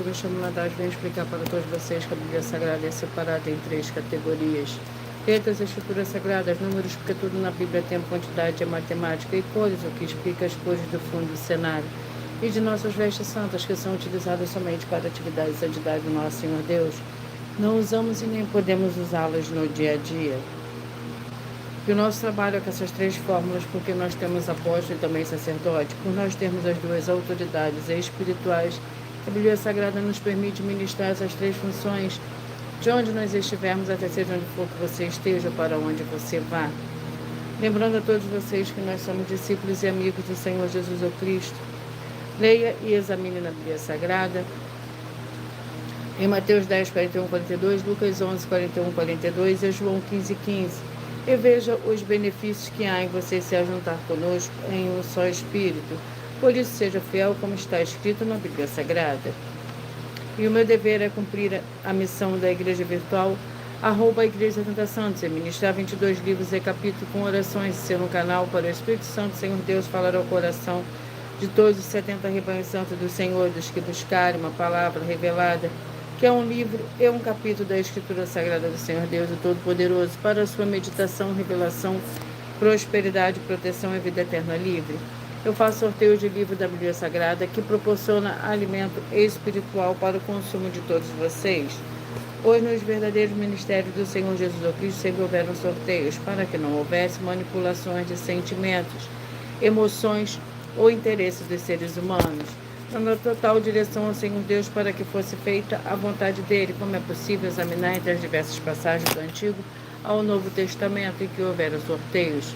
Bruxa Muladagem vem explicar para todos vocês que a Bíblia Sagrada é separada em 3 categorias. Letras, escrituras sagradas, números, porque tudo na Bíblia tem quantidade, é matemática, e cores, o que explica as cores do fundo do cenário. E de nossas vestes santas, que são utilizadas somente para atividades a do nosso Senhor Deus. Não usamos e nem podemos usá-las no dia a dia. E o nosso trabalho é com essas 3 fórmulas, porque nós temos apóstolo e também sacerdote. Por nós termos as 2 autoridades espirituais, a Bíblia Sagrada nos permite ministrar essas 3 funções de onde nós estivermos, até seja onde for que você esteja, para onde você vá. Lembrando a todos vocês que nós somos discípulos e amigos do Senhor Jesus o Cristo. Leia e examine na Bíblia Sagrada, em Mateus 10, 41, 42, Lucas 11, 41, 42 e João 15, 15. E veja os benefícios que há em você se ajuntar conosco em um só Espírito. Por isso, seja fiel como está escrito na Bíblia Sagrada. E o meu dever é cumprir a missão da Igreja Virtual, @Igreja 70 Santos, e ministrar 22 livros e capítulos com orações, e ser um canal para o Espírito Santo, Senhor Deus, falar ao coração de todos os 70 rebanhos santos do Senhor, dos que buscarem uma palavra revelada, que é um livro e um capítulo da Escritura Sagrada do Senhor Deus, o Todo-Poderoso, para a sua meditação, revelação, prosperidade, proteção e vida eterna livre. Eu faço sorteio de livro da Bíblia Sagrada que proporciona alimento espiritual para o consumo de todos vocês. Hoje, nos verdadeiros ministérios do Senhor Jesus Cristo, sempre houveram sorteios, para que não houvesse manipulações de sentimentos, emoções ou interesses dos seres humanos, dando total direção ao Senhor Deus para que fosse feita a vontade dele, como é possível examinar entre as diversas passagens do Antigo ao Novo Testamento em que houveram sorteios.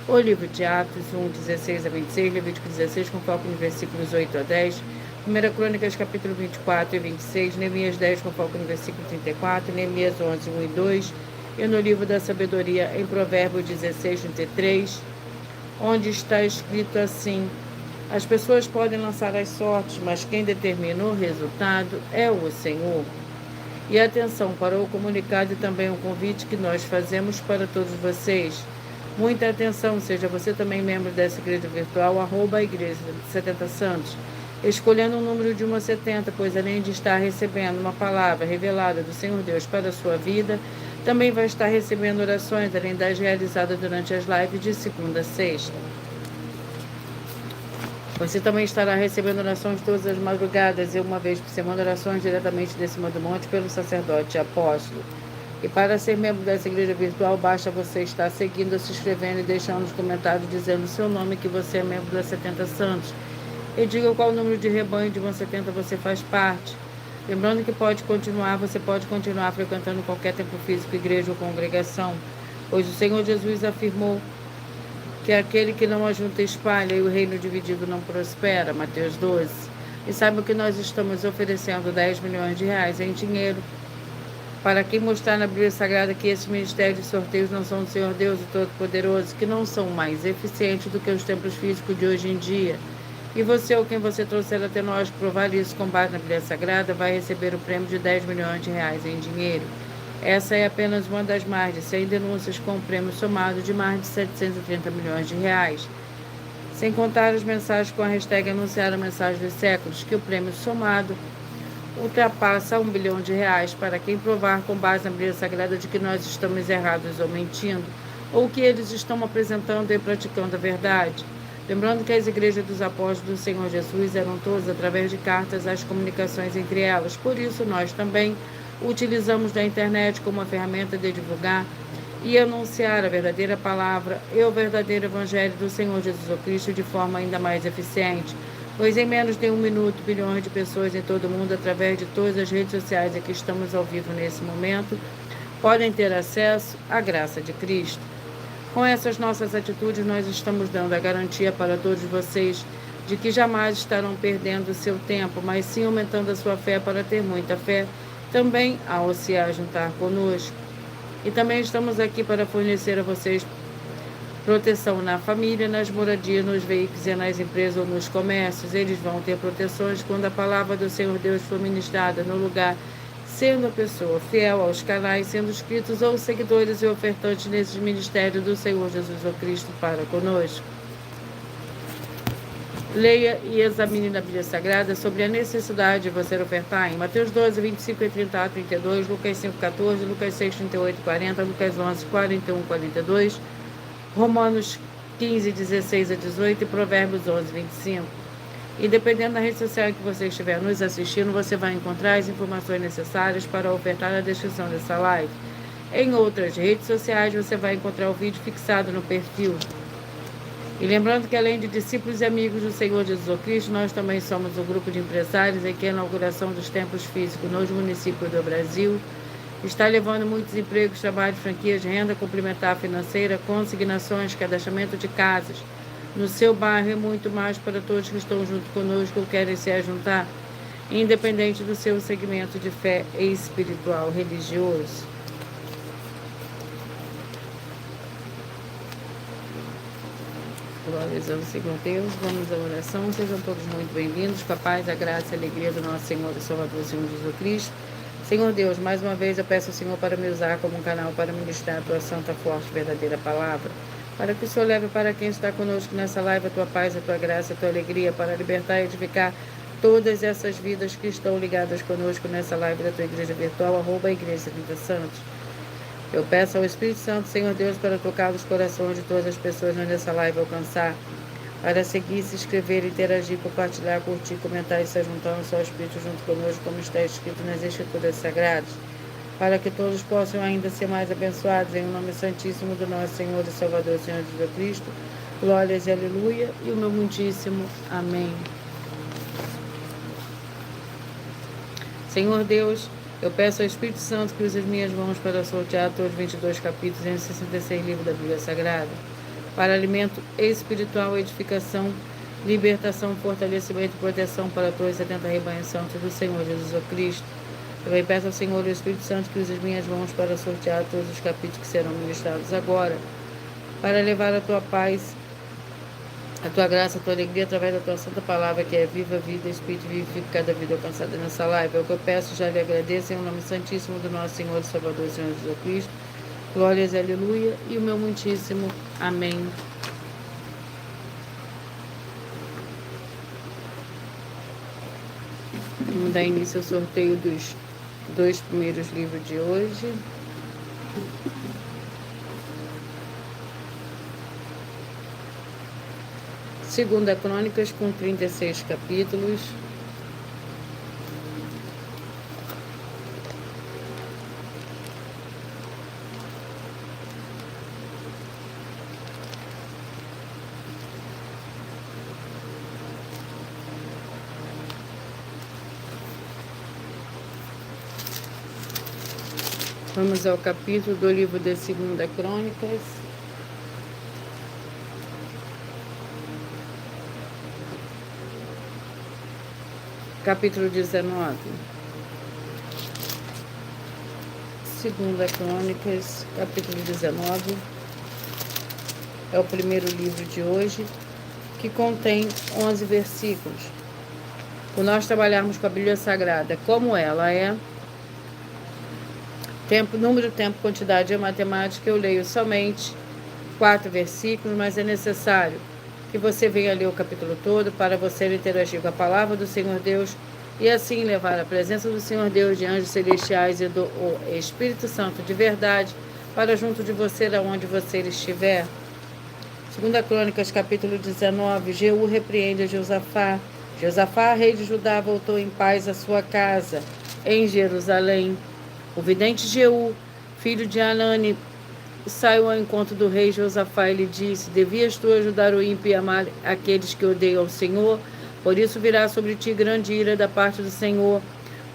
O livro de Atos 1, 16 a 26, Levítico 16, com foco nos versículos 8 a 10, 1 Crônicas, capítulo 24 e 26, Neemias 10, com foco no versículo 34, Neemias 11, 1 e 2, e no livro da Sabedoria, em Provérbios 16, 33, onde está escrito assim: as pessoas podem lançar as sortes, mas quem determina o resultado é o Senhor. E atenção para o comunicado e também o convite que nós fazemos para todos vocês. Muita atenção, seja você também membro dessa igreja virtual, @Igreja 70 Santos, escolhendo um número de 1 a 70, pois além de estar recebendo uma palavra revelada do Senhor Deus para a sua vida, também vai estar recebendo orações, além das realizadas durante as lives de segunda a sexta. Você também estará recebendo orações todas as madrugadas e uma vez por semana orações diretamente de cima do monte pelo sacerdote e apóstolo. E para ser membro dessa igreja virtual, basta você estar seguindo, se inscrevendo e deixando nos comentários dizendo o seu nome, que você é membro da 70 Santos. E diga qual número de rebanho de 1 a 70 você faz parte. Lembrando que você pode continuar frequentando qualquer templo físico, igreja ou congregação, pois o Senhor Jesus afirmou que aquele que não ajunta espalha e o reino dividido não prospera, Mateus 12. E saibam que nós estamos oferecendo 10 milhões de reais em dinheiro para quem mostrar na Bíblia Sagrada que esses ministérios de sorteios não são do Senhor Deus, o Todo-Poderoso, que não são mais eficientes do que os templos físicos de hoje em dia. E você ou quem você trouxer até nós provar isso com base na Bíblia Sagrada vai receber o prêmio de 10 milhões de reais em dinheiro. Essa é apenas uma das mais de 100 denúncias com um prêmio somado de mais de 730 milhões de reais. Sem contar as mensagens com a hashtag Anunciar a Mensagem dos Séculos, que o prêmio somado ultrapassa 1 bilhão de reais para quem provar com base na Bíblia Sagrada de que nós estamos errados ou mentindo, ou que eles estão apresentando e praticando a verdade. Lembrando que as igrejas dos apóstolos do Senhor Jesus eram todas através de cartas as comunicações entre elas, por isso nós também utilizamos da internet como uma ferramenta de divulgar e anunciar a verdadeira palavra e o verdadeiro evangelho do Senhor Jesus Cristo de forma ainda mais eficiente, pois em menos de 1 minuto, bilhões de pessoas em todo o mundo, através de todas as redes sociais em que estamos ao vivo nesse momento, podem ter acesso à graça de Cristo. Com essas nossas atitudes, nós estamos dando a garantia para todos vocês de que jamais estarão perdendo o seu tempo, mas sim aumentando a sua fé para ter muita fé, também ao se juntar conosco. E também estamos aqui para fornecer a vocês proteção na família, nas moradias, nos veículos e nas empresas ou nos comércios. Eles vão ter proteções quando a palavra do Senhor Deus for ministrada no lugar, sendo a pessoa fiel aos canais, sendo inscritos ou seguidores e ofertantes nesses ministérios do Senhor Jesus Cristo para conosco. Leia e examine na Bíblia Sagrada sobre a necessidade de você ofertar em Mateus 12, 25 e 30 a 32, Lucas 5, 14, Lucas 6, 38 e 40, Lucas 11, 41 e 42, Romanos 15, 16 a 18 e Provérbios 11, 25. E dependendo da rede social que você estiver nos assistindo, você vai encontrar as informações necessárias para ofertar na descrição dessa live. Em outras redes sociais, você vai encontrar o vídeo fixado no perfil. E lembrando que além de discípulos e amigos do Senhor Jesus Cristo, nós também somos um grupo de empresários em que a inauguração dos templos físicos nos municípios do Brasil está levando muitos empregos, trabalho, franquias, renda complementar financeira, consignações, cadastramento de casas no seu bairro e muito mais para todos que estão junto conosco ou querem se ajuntar, independente do seu segmento de fé espiritual, religioso. Glórias ao Senhor Deus, vamos à oração. Sejam todos muito bem-vindos, com a paz, a graça e a alegria do nosso Senhor e Salvador, Senhor Jesus Cristo. Senhor Deus, mais uma vez eu peço ao Senhor para me usar como um canal para ministrar a tua santa, forte, verdadeira palavra, para que o Senhor leve para quem está conosco nessa live a tua paz, a tua graça, a tua alegria, para libertar e edificar todas essas vidas que estão ligadas conosco nessa live da tua igreja virtual, @igreja 30 Santos. Eu peço ao Espírito Santo, Senhor Deus, para tocar os corações de todas as pessoas nessa live alcançar, para seguir, se inscrever, interagir, compartilhar, curtir, comentar e se juntar no seu Espírito junto conosco, como está escrito nas Escrituras Sagradas, para que todos possam ainda ser mais abençoados, em nome santíssimo do nosso Senhor e Salvador, Senhor Jesus Cristo. Glórias e aleluia, e o meu muitíssimo amém. Senhor Deus, eu peço ao Espírito Santo que use as minhas mãos para sortear todos os 22 capítulos e 66 livros da Bíblia Sagrada, para alimento espiritual, edificação, libertação, fortalecimento e proteção para todos os 70 rebanhos santos do Senhor Jesus Cristo. Também peço ao Senhor e ao Espírito Santo que use as minhas mãos para sortear todos os capítulos que serão ministrados agora, para levar a tua paz, a tua graça, a tua alegria, através da tua santa palavra, que é viva, vida, Espírito, vivifica cada vida alcançada nessa live. É o que eu peço, já lhe agradeço, em nome santíssimo do nosso Senhor e Salvador, Senhor Jesus Cristo. Glórias e aleluia, e o meu muitíssimo amém. Vamos dar início ao sorteio dos 2 primeiros livros de hoje. Segunda Crônicas, com 36 capítulos. Vamos ao capítulo do livro da Segunda Crônicas. Capítulo 19. Segunda Crônicas, capítulo 19. É o primeiro livro de hoje, que contém 11 versículos. Por nós trabalharmos com a Bíblia Sagrada como ela é, tempo, número, tempo, quantidade e matemática, eu leio somente 4 versículos, mas é necessário que você venha ler o capítulo todo para você interagir com a palavra do Senhor Deus e assim levar a presença do Senhor Deus, de anjos celestiais e do Espírito Santo de verdade para junto de você, aonde você estiver. Segunda Crônicas, capítulo 19. Jeú repreende a Josafá. Josafá, rei de Judá, voltou em paz à sua casa em Jerusalém. O vidente Jeú, filho de Anani, saiu ao encontro do rei Josafá e lhe disse: devias tu ajudar o ímpio e amar aqueles que odeiam o Senhor? Por isso virá sobre ti grande ira da parte do Senhor.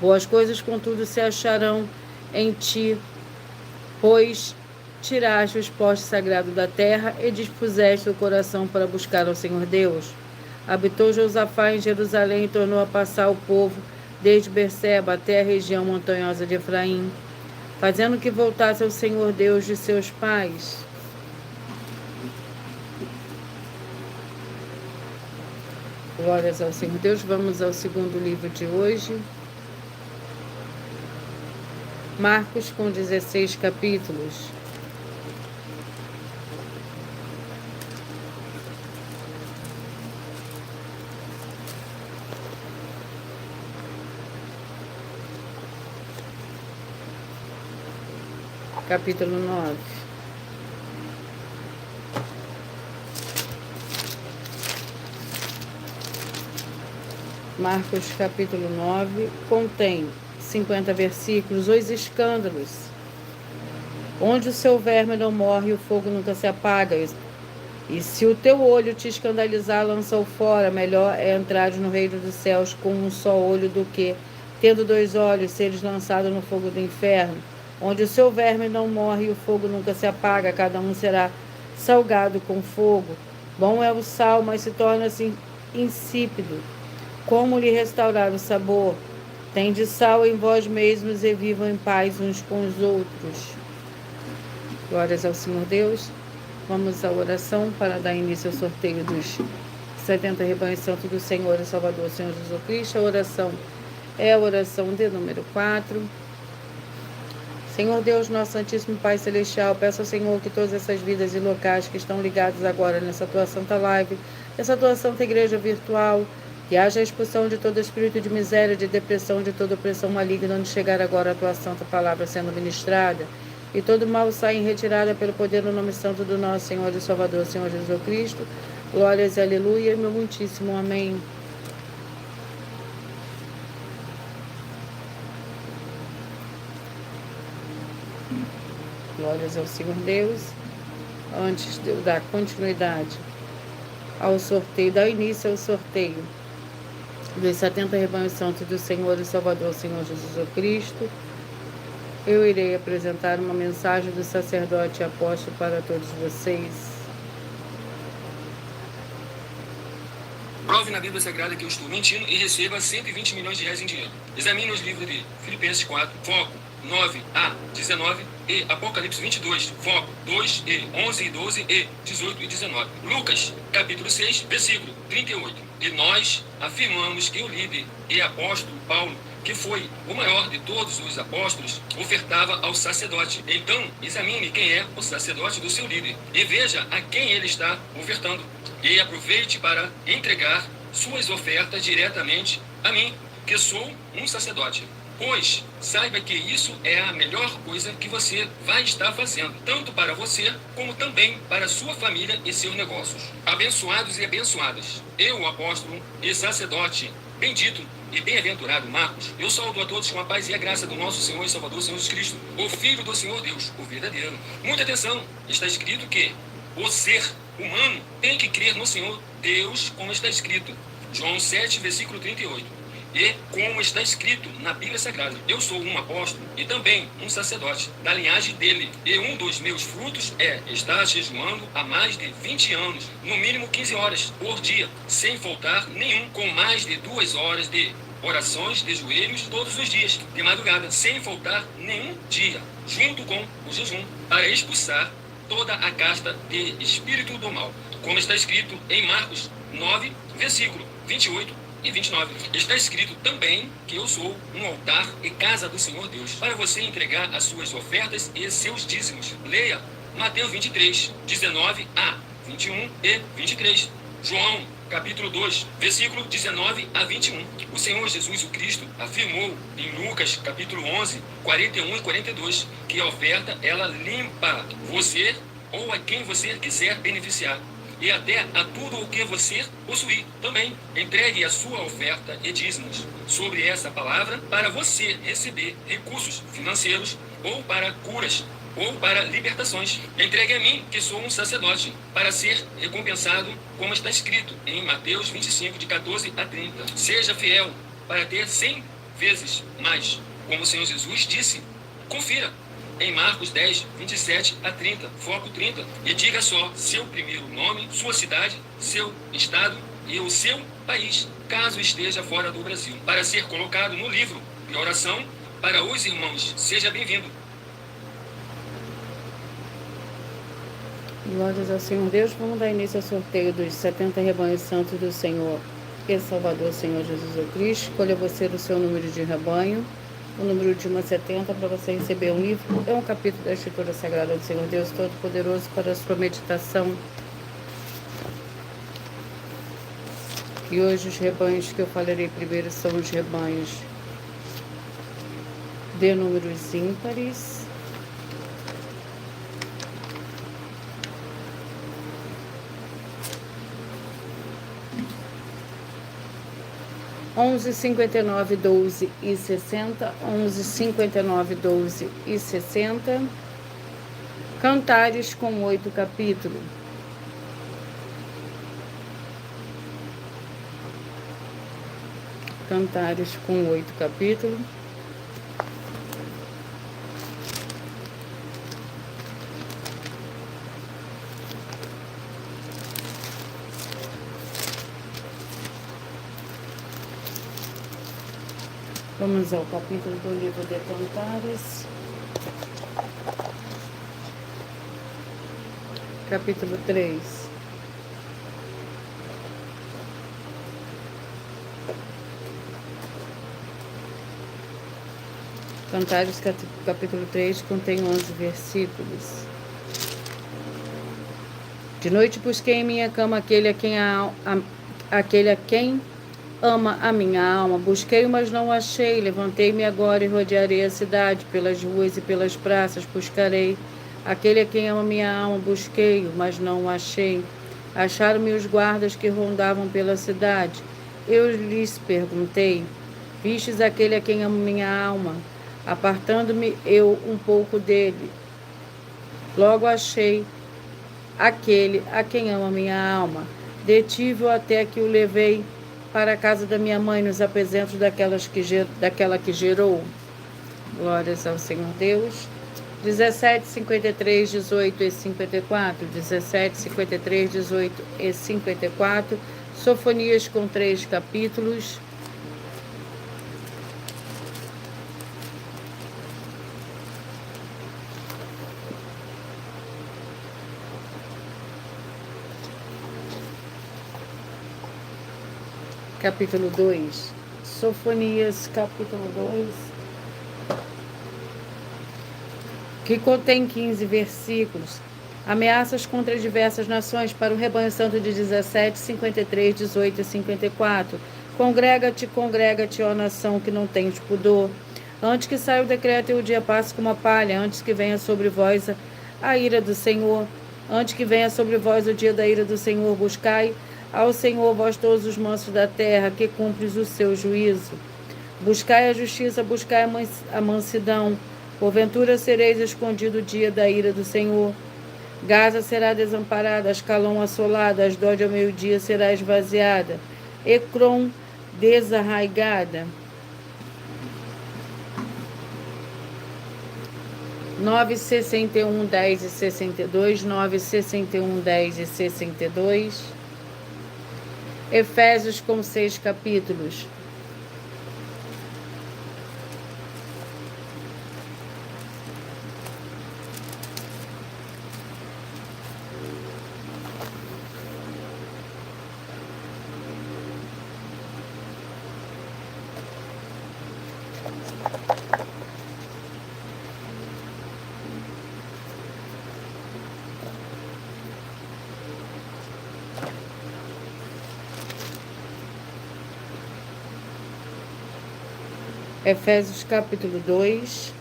Boas coisas, contudo, se acharão em ti, pois tiraste os postes sagrados da terra e dispuseste o coração para buscar ao Senhor Deus. Habitou Josafá em Jerusalém e tornou a passar o povo desde Berseba até a região montanhosa de Efraim, fazendo que voltasse ao Senhor Deus de seus pais. Glórias ao Senhor Deus. Vamos ao segundo livro de hoje. Marcos, com 16 capítulos. capítulo 9. Marcos, capítulo 9, contém 50 versículos, os escândalos. Onde o seu verme não morre, o fogo nunca se apaga. E se o teu olho te escandalizar, lança-o fora. Melhor é entrar no reino dos céus com um só olho do que, tendo 2 olhos, seres lançado no fogo do inferno. Onde o seu verme não morre, o fogo nunca se apaga. Cada um será salgado com fogo. Bom é o sal, mas se torna-se insípido. Como lhe restaurar o sabor? Tende sal em vós mesmos e vivam em paz uns com os outros. Glórias ao Senhor Deus. Vamos à oração para dar início ao sorteio dos 70 rebanhos santos do Senhor e Salvador, Senhor Jesus Cristo. A oração é a oração de número 4. Senhor Deus, nosso Santíssimo Pai Celestial, peço ao Senhor que todas essas vidas e locais que estão ligados agora nessa tua santa live, essa tua santa igreja virtual, que haja a expulsão de todo espírito de miséria, de depressão, de toda opressão maligna, onde chegar agora a tua santa palavra sendo ministrada, e todo mal saia em retirada pelo poder no nome santo do nosso Senhor e Salvador, Senhor Jesus Cristo. Glórias e aleluia, meu muitíssimo amém. Glórias ao Senhor Deus. Antes de eu dar continuidade ao sorteio, dar início ao sorteio dos 70 rebanhos santos do Senhor e Salvador, Senhor Jesus Cristo, eu irei apresentar uma mensagem do sacerdote e apóstolo para todos vocês. Prove na Bíblia Sagrada que eu estou mentindo e receba 120 milhões de reais em dinheiro. Examine os livros de Filipenses 4, foco 9a 19 e Apocalipse 22, foco 2 e 11 e 12 e 18 e 19. Lucas, capítulo 6, versículo 38. E nós afirmamos que o líder e apóstolo Paulo, que foi o maior de todos os apóstolos, ofertava ao sacerdote. Então, examine quem é o sacerdote do seu líder e veja a quem ele está ofertando. E aproveite para entregar suas ofertas diretamente a mim, que sou um sacerdote. Pois saiba que isso é a melhor coisa que você vai estar fazendo, tanto para você, como também para sua família e seus negócios. Abençoados e abençoadas, eu, apóstolo e sacerdote, bendito e bem-aventurado Marcos, eu saúdo a todos com a paz e a graça do nosso Senhor e Salvador, Senhor Jesus Cristo, o Filho do Senhor Deus, o verdadeiro. Muita atenção, está escrito que o ser humano tem que crer no Senhor Deus, como está escrito, João 7, versículo 38. E como está escrito na Bíblia Sagrada, eu sou um apóstolo e também um sacerdote da linhagem dele. E um dos meus frutos é estar jejuando há mais de 20 anos, no mínimo 15 horas por dia, sem faltar nenhum, com mais de 2 horas de orações de joelhos todos os dias, de madrugada, sem faltar nenhum dia, junto com o jejum, para expulsar toda a casta de espírito do mal. Como está escrito em Marcos 9, versículo 28 e 29. Está escrito também que eu sou um altar e casa do Senhor Deus, para você entregar as suas ofertas e seus dízimos. Leia Mateus 23, 19 a 21 e 23. João, capítulo 2, versículo 19 a 21. O Senhor Jesus o Cristo afirmou em Lucas, capítulo 11, 41 e 42, que a oferta, ela limpa você ou a quem você quiser beneficiar, e até a tudo o que você possuir também. Entregue a sua oferta e dízimos sobre essa palavra para você receber recursos financeiros, ou para curas, ou para libertações. Entregue a mim, que sou um sacerdote, para ser recompensado, como está escrito em Mateus 25, de 14 a 30. Seja fiel para ter 100 vezes mais, como o Senhor Jesus disse. Confira em Marcos 10, 27 a 30, foco 30, e diga só seu primeiro nome, sua cidade, seu estado e o seu país, caso esteja fora do Brasil, para ser colocado no livro de oração para os irmãos. Seja bem-vindo. Glórias ao Senhor Deus. Vamos dar início ao sorteio dos 70 rebanhos santos do Senhor e Salvador, Senhor Jesus Cristo. Escolha você o seu número de rebanho, o número de 1 a 70, para você receber um livro. É um capítulo da Escritura Sagrada do Senhor Deus Todo-Poderoso para a sua meditação. E hoje os rebanhos que eu falarei primeiro são os rebanhos de números ímpares. 11, 59, 12 e 60. 11, 59, 12 e 60. Cantares com 8 capítulos. Cantares com 8 capítulos. Vamos ao capítulo do livro de Cantares. Capítulo 3. Cantares, capítulo 3, contém 11 versículos. De noite busquei em minha cama aquele a quem ama a minha alma. Busquei, mas não achei. Levantei-me agora e rodearei a cidade. Pelas ruas e pelas praças buscarei aquele a quem ama minha alma. Busquei, mas não achei. Acharam-me os guardas que rondavam pela cidade. Eu lhes perguntei: vistes aquele a quem amo minha alma? Apartando-me eu um pouco dele, logo achei aquele a quem ama minha alma. Detive-o até que o levei para a casa da minha mãe, nos aposentos daquela que gerou. Glórias ao Senhor Deus. 17, 53, 18 e 54. 17, 53, 18 e 54. Sofonias com 3 capítulos. Capítulo 2. Sofonias, capítulo 2, que contém 15 versículos. Ameaças contra diversas nações para o rebanho santo de 17, 53, 18 e 54. Congrega-te, ó nação que não tens pudor. Antes que saia o decreto e o dia passe como a palha, antes que venha sobre vós a ira do Senhor, antes que venha sobre vós o dia da ira do Senhor, buscai ao Senhor, vós todos os mansos da terra, que cumpres o seu juízo. Buscai a justiça, buscai a mansidão. Porventura sereis escondido o dia da ira do Senhor. Gaza será desamparada, Ascalon assolada, Asdod ao meio-dia será esvaziada, Ecrom desarraigada. 9, 61, 10 e 62. 9, 61, 10 e 62. Efésios com 6 capítulos. Efésios capítulo 2.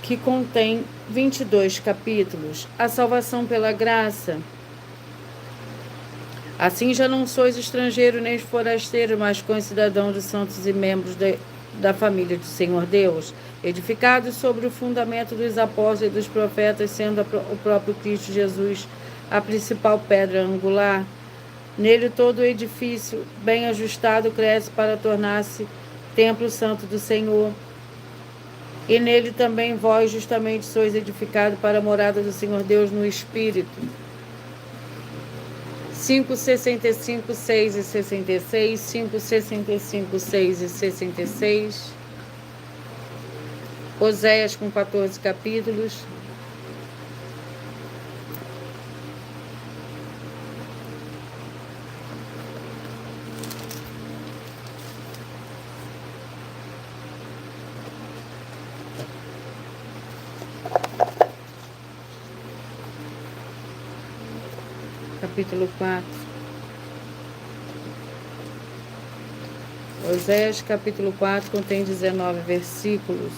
Que contém 22 capítulos. A salvação pela graça. Assim já não sois estrangeiro nem forasteiro, mas concidadão dos santos e membros da família do Senhor Deus, edificados sobre o fundamento dos apóstolos e dos profetas, sendo o próprio Cristo Jesus a principal pedra angular. Nele todo o edifício, bem ajustado, cresce para tornar-se templo santo do Senhor. E nele também vós justamente sois edificados para a morada do Senhor Deus no Espírito. 5, 65, 6 e 66. 5, 65, 6 e 66. Oséias com 14 capítulos. Capítulo 4. Oséias, capítulo 4, contém 19 versículos.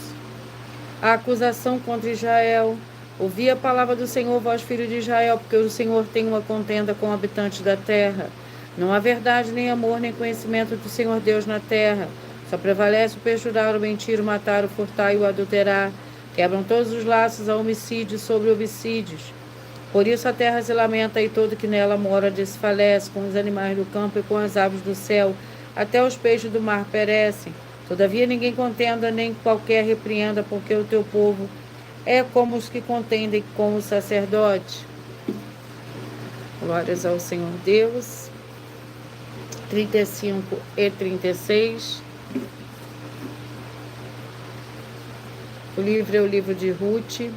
A acusação contra Israel. Ouvi a palavra do Senhor, vós filhos de Israel, porque o Senhor tem uma contenda com habitantes da terra. Não há verdade, nem amor, nem conhecimento do Senhor Deus na terra. Só prevalece o perjurar, o mentir, o matar, o furtar e o adulterar. Quebram todos os laços a homicídios sobre homicídios. Por isso a terra se lamenta e todo que nela mora desfalece, com os animais do campo e com as aves do céu. Até os peixes do mar perecem. Todavia ninguém contenda, nem qualquer repreenda, porque o teu povo é como os que contendem com o sacerdote. Glórias ao Senhor Deus. 35 e 36. O livro é o livro de Ruth.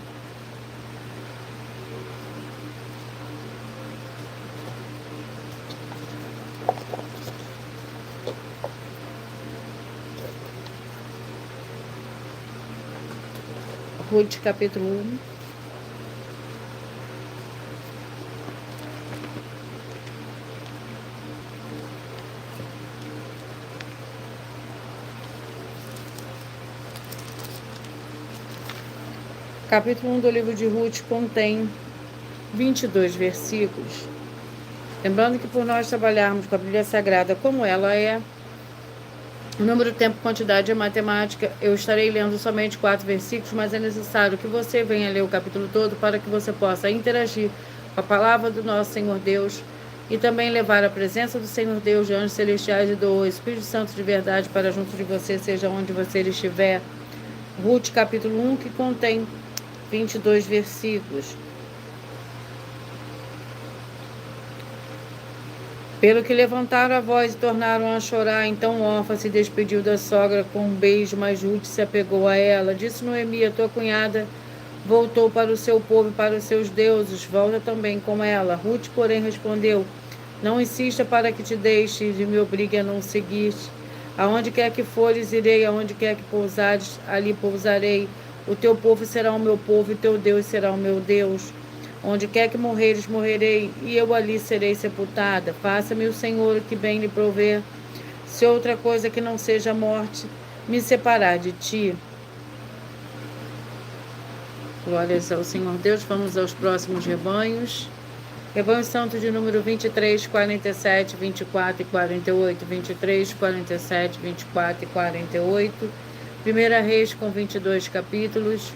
Ruth, capítulo 1. Capítulo 1 do livro de Ruth contém 22 versículos. Lembrando que por nós trabalharmos com a Bíblia Sagrada como ela é, o número, tempo, quantidade é matemática, eu estarei lendo somente 4 versículos, mas é necessário que você venha ler o capítulo todo para que você possa interagir com a palavra do nosso Senhor Deus e também levar a presença do Senhor Deus, de anjos celestiais e do Espírito Santo de verdade para junto de você, seja onde você estiver. Ruth, capítulo 1, que contém 22 versículos. Pelo que levantaram a voz e tornaram a chorar, então Orfa se despediu da sogra com um beijo, mas Ruth se apegou a ela. Disse Noemi, a tua cunhada voltou para o seu povo e para os seus deuses, volta também com ela. Ruth, porém, respondeu, não insista para que te deixes e me obrigue a não seguir-te. Aonde quer que fores, irei, aonde quer que pousares, ali pousarei. O teu povo será o meu povo e o teu Deus será o meu Deus. Onde quer que morreres, morrerei, e eu ali serei sepultada. Faça-me o Senhor que bem lhe prover, se outra coisa que não seja a morte me separar de ti. Glórias ao Senhor Deus. Vamos aos próximos rebanhos. Rebanho santo de número 23, 47, 24 e 48. 23, 47, 24 e 48. Primeira Reis com 22 capítulos.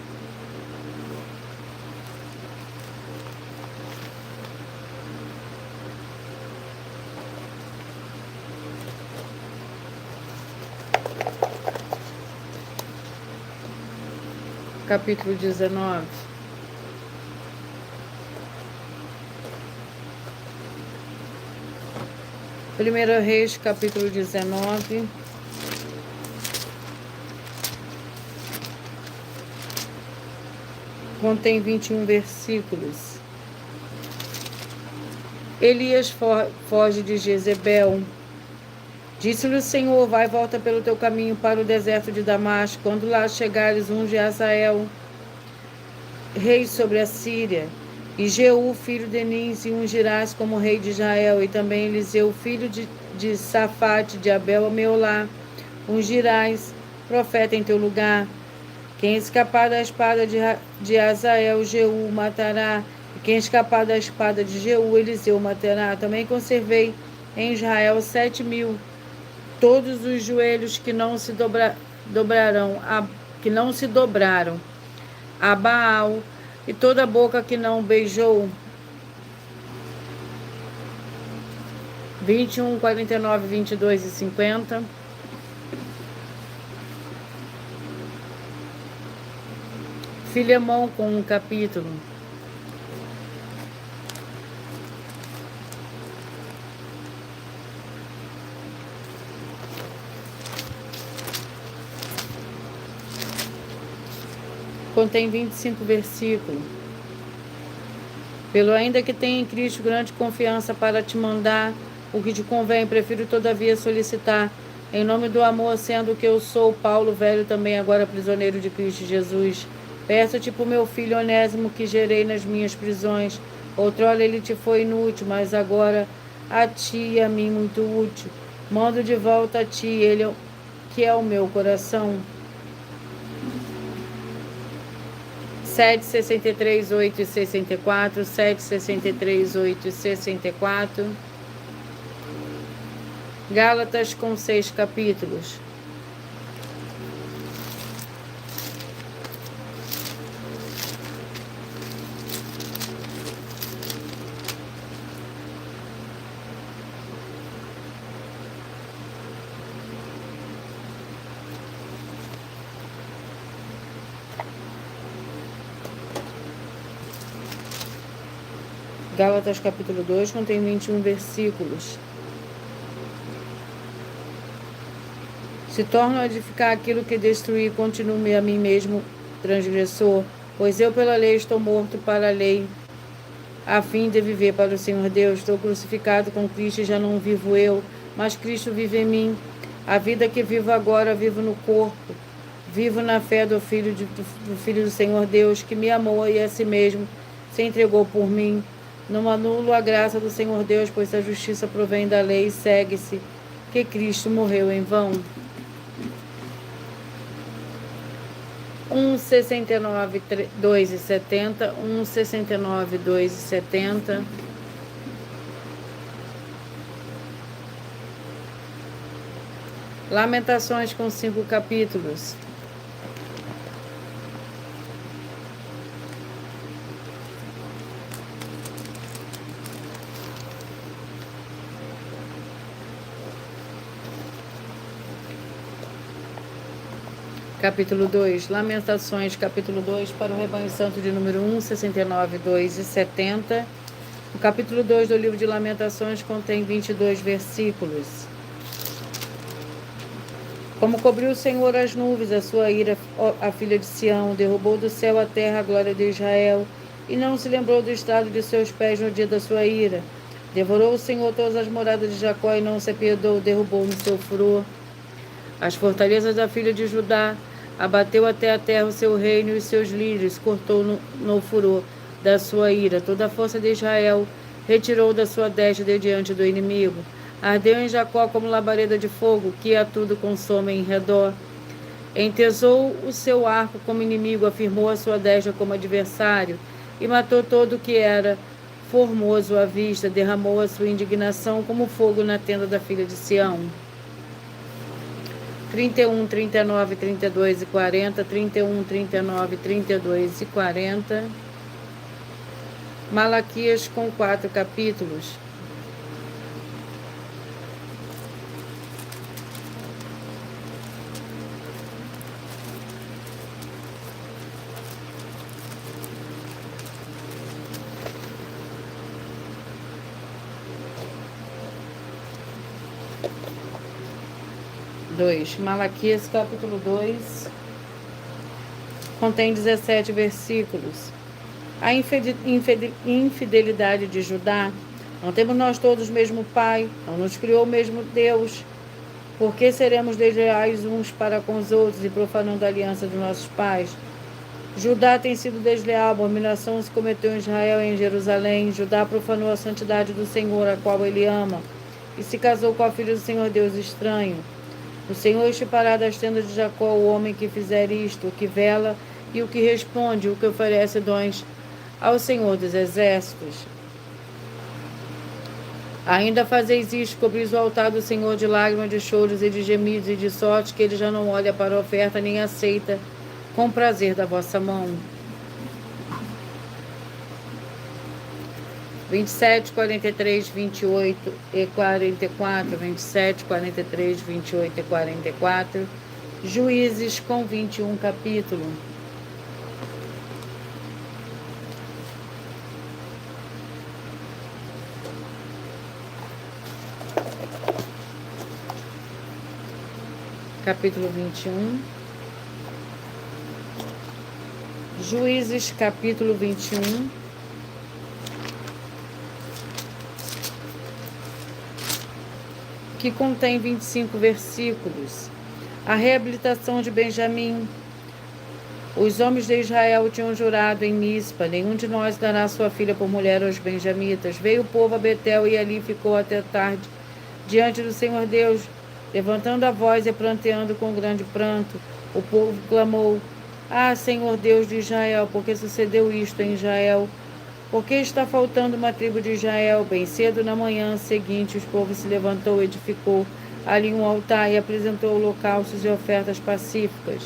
Capítulo 19. Primeira Reis, capítulo 19. Contém 21 versículos. Elias foge de Jezebel. Disse-lhe o Senhor, vai e volta pelo teu caminho para o deserto de Damasco. Quando lá chegares, unge Azael, rei sobre a Síria, e Jeú, filho de Nis, e ungirás como rei de Israel. E também Eliseu, filho de Safate, de Abel, a Meolá, ungirás, profeta em teu lugar. Quem escapar da espada de Azael, Jeú matará. E quem escapar da espada de Jeú, Eliseu matará. Também conservei em Israel 7.000. Todos os joelhos que não se dobraram a Baal, e toda a boca que não beijou. 21, 49, 22 e 50. Filemão com um capítulo. Contém 25 versículos. Pelo ainda que tenha em Cristo grande confiança para te mandar o que te convém, prefiro todavia solicitar, em nome do amor, sendo que eu sou Paulo, velho também, agora prisioneiro de Cristo Jesus. Peço-te por meu filho Onésimo, que gerei nas minhas prisões. Outrora ele te foi inútil, mas agora a ti e a mim muito útil. Mando de volta a ti, ele que é o meu coração. 7:63, 8 e 64, 7:63, 8 e 64. Gálatas com 6 capítulos. Gálatas capítulo 2 contém 21 versículos. Se torno a edificar aquilo que destruí, continuo a mim mesmo transgressor, pois eu pela lei estou morto para a lei, a fim de viver para o Senhor Deus. Estou crucificado com Cristo e já não vivo eu, mas Cristo vive em mim. A vida que vivo agora, vivo no corpo. Vivo na fé do Filho do Senhor Deus, que me amou e a si mesmo se entregou por mim. Não anulo a graça do Senhor Deus, pois a justiça provém da lei e segue-se que Cristo morreu em vão. 1:69, 2 e 70, 1:69, 2 e 70. Lamentações com 5 capítulos. Capítulo 2, Lamentações, capítulo 2, para o rebanho santo de número 1, 69, 2 e 70. O capítulo 2 do livro de Lamentações contém 22 versículos. Como cobriu o Senhor as nuvens, a sua ira, a filha de Sião, derrubou do céu à terra a glória de Israel, e não se lembrou do estado de seus pés no dia da sua ira. Devorou o Senhor todas as moradas de Jacó e não se apiedou, derrubou no seu furor as fortalezas da filha de Judá. Abateu até a terra o seu reino e os seus líderes, cortou no furor da sua ira. Toda a força de Israel retirou da sua destra de diante do inimigo. Ardeu em Jacó como labareda de fogo, que a tudo consome em redor. Entesou o seu arco como inimigo, afirmou a sua destra como adversário, e matou todo o que era formoso à vista, derramou a sua indignação como fogo na tenda da filha de Sião. 31, 39, 32 e 40, 31, 39, 32 e 40. Malaquias com 4 capítulos. Malaquias capítulo 2 contém 17 versículos. A infidelidade de Judá. Não temos nós todos o mesmo Pai? Não nos criou o mesmo Deus? Por que seremos desleais uns para com os outros e profanando a aliança dos nossos pais? Judá tem sido desleal, abominação se cometeu em Israel e em Jerusalém. Judá profanou a santidade do Senhor, a qual ele ama, e se casou com a filha do Senhor Deus estranho. O Senhor estipará das tendas de Jacó o homem que fizer isto, o que vela e o que responde, o que oferece dons ao Senhor dos exércitos. Ainda fazeis isto, cobris o altar do Senhor de lágrimas, de choros e de gemidos, e de sorte que ele já não olha para a oferta, nem aceita com prazer da vossa mão. 27, 43, 28 e 44, 27, 43, 28 e 44, Juízes com 21 capítulo. Capítulo 21. Juízes, capítulo 21. Que contém 25 versículos. A reabilitação de Benjamim. Os homens de Israel tinham jurado em Mispa: nenhum de nós dará sua filha por mulher aos benjamitas. Veio o povo a Betel e ali ficou até tarde, diante do Senhor Deus, levantando a voz e pranteando com grande pranto. O povo clamou Ah, Senhor Deus de Israel, porque sucedeu isto em Israel? Porque está faltando uma tribo de Israel? Bem cedo na manhã seguinte, o povo se levantou, edificou ali um altar e apresentou holocaustos e ofertas pacíficas.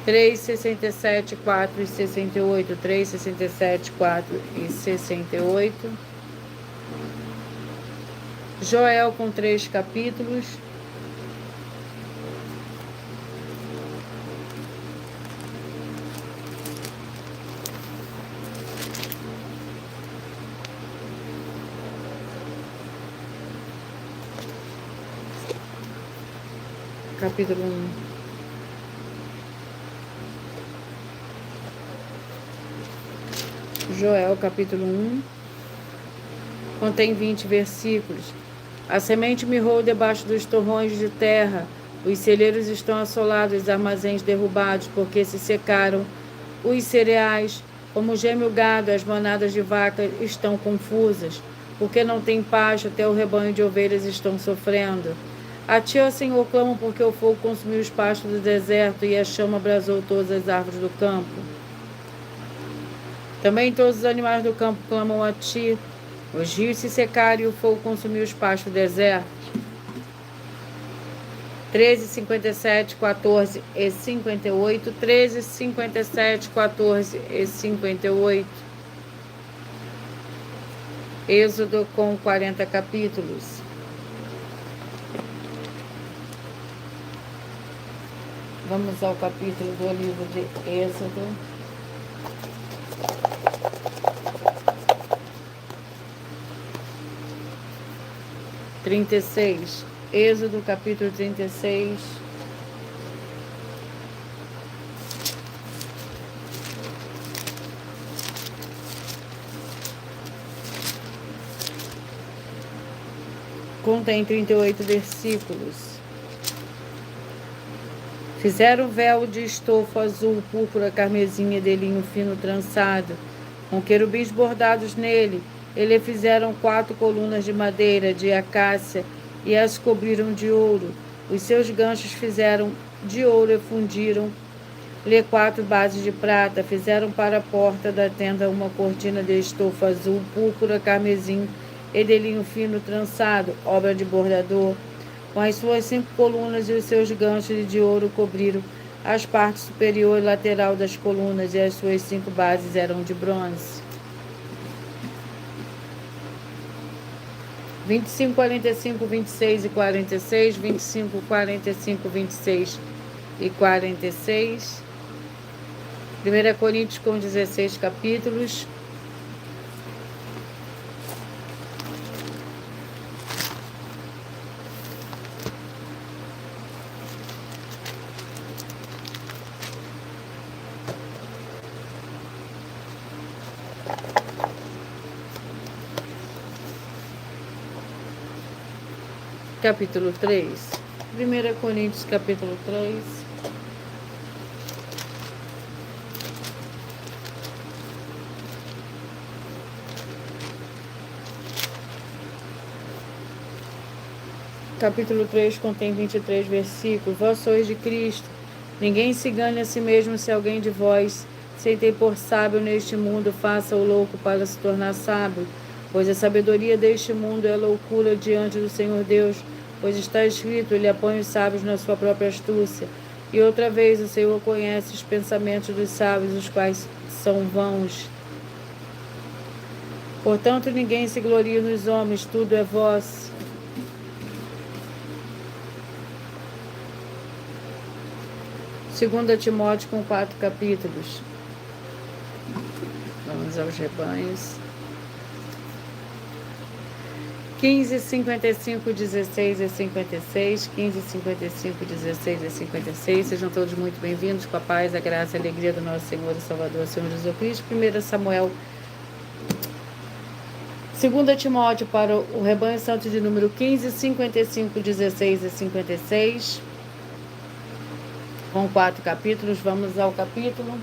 3:67, 4 e 68, 3:67, 4 e 68. Joel com 3 capítulos. Capítulo 1. Joel, capítulo 1, contém 20 versículos. A semente mirrou debaixo dos torrões de terra, os celeiros estão assolados, os armazéns derrubados, porque se secaram os cereais, como geme o gado, as manadas de vaca estão confusas, porque não tem pasto, até o rebanho de ovelhas estão sofrendo. A ti, ó Senhor, clamo, porque o fogo consumiu os pastos do deserto e a chama abrasou todas as árvores do campo. Também todos os animais do campo clamam a ti. Os rios se secaram e o fogo consumiu os pastos do deserto. 13:57, 14 e 58. 13:57, 14 e 58. Êxodo com 40 capítulos. Vamos ao capítulo do livro de Êxodo. Êxodo capítulo 36. Contém 38 versículos. Fizeram véu de estofo azul, púrpura, carmesim e de linho fino trançado, com querubins bordados nele. Ele fizeram 4 colunas de madeira de acácia e as cobriram de ouro. Os seus ganchos fizeram de ouro e fundiram-lhe 4 bases de prata. Fizeram para a porta da tenda uma cortina de estofo azul, púrpura, carmesim e de linho fino trançado, obra de bordador. Com as suas 5 colunas e os seus ganchos de ouro cobriram as partes superior e lateral das colunas, e as suas 5 bases eram de bronze. 25, 45, 26 e 46, 25, 45, 26 e 46. 1 Coríntios com 16 capítulos. Capítulo 3. 1 Coríntios, capítulo 3. Capítulo 3 contém 23 versículos. Vós sois de Cristo. Ninguém se engane a si mesmo. Se alguém de vós se tem por sábio neste mundo, faça o louco para se tornar sábio. Pois a sabedoria deste mundo é loucura diante do Senhor Deus. Pois está escrito, ele apanha os sábios na sua própria astúcia. E outra vez, o Senhor conhece os pensamentos dos sábios, os quais são vãos. Portanto, ninguém se glorie nos homens, tudo é vosso. 2 Timóteo com 4 capítulos. Vamos aos rebanhos. 15, 55, 16 e 56. 15, 55, 16 e 56. Sejam todos muito bem-vindos com a paz, a graça e a alegria do nosso Senhor e Salvador, Senhor Jesus Cristo. 1 Samuel. 2 Timóteo para o rebanho santo de número 15, 55, 16 e 56. Com 4 capítulos, vamos ao capítulo.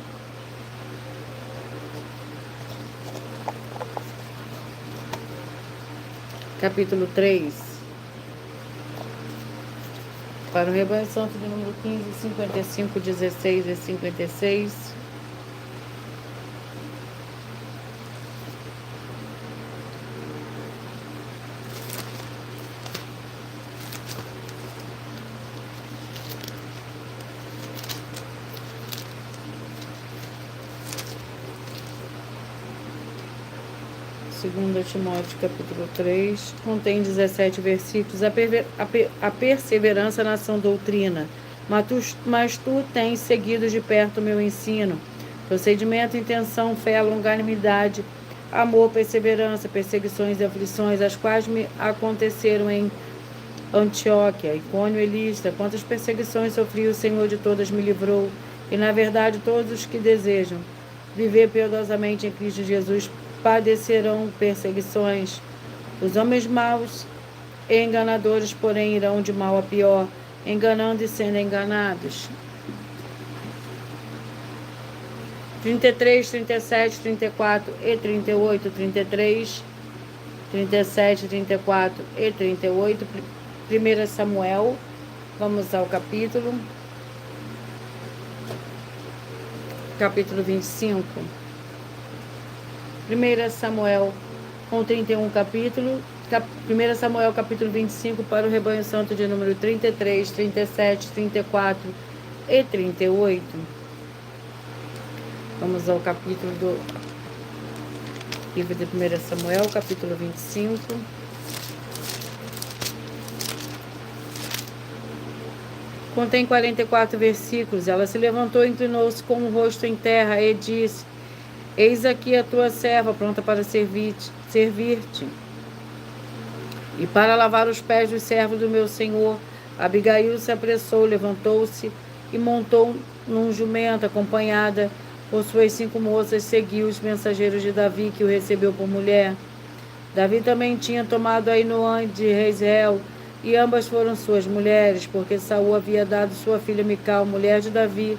Capítulo 3. Para o rebanho santo de número 15, 55, 16 e 56. Segundo Timóteo, capítulo 3, contém 17 versículos. A perseverança na sã doutrina. Mas tu tens seguido de perto o meu ensino. Procedimento, intenção, fé, longanimidade, amor, perseverança, perseguições e aflições, as quais me aconteceram em Antioquia, Icônio e Listra. Quantas perseguições sofri, o Senhor de todas me livrou. E, na verdade, todos os que desejam viver piedosamente em Cristo Jesus padecerão perseguições. Os homens maus e enganadores, porém, irão de mal a pior, enganando e sendo enganados. 33, 37, 34 e 38, 33, 37, 34 e 38, 1 Samuel, vamos ao capítulo 25. 1 Samuel com 31 capítulo, 1 Samuel capítulo 25 para o rebanho santo de número 33, 37, 34 e 38. Vamos ao capítulo do livro de 1 Samuel, capítulo 25. Contém 44 versículos. Ela se levantou, inclinou-se com o rosto em terra e disse: Eis aqui a tua serva, pronta para servir-te, e para lavar os pés dos servos do meu senhor. Abigail se apressou, levantou-se e montou num jumento, acompanhada por suas 5 moças, seguiu os mensageiros de Davi, que o recebeu por mulher. Davi também tinha tomado Ainoã de Jezreel, e ambas foram suas mulheres, porque Saul havia dado sua filha Mical, mulher de Davi,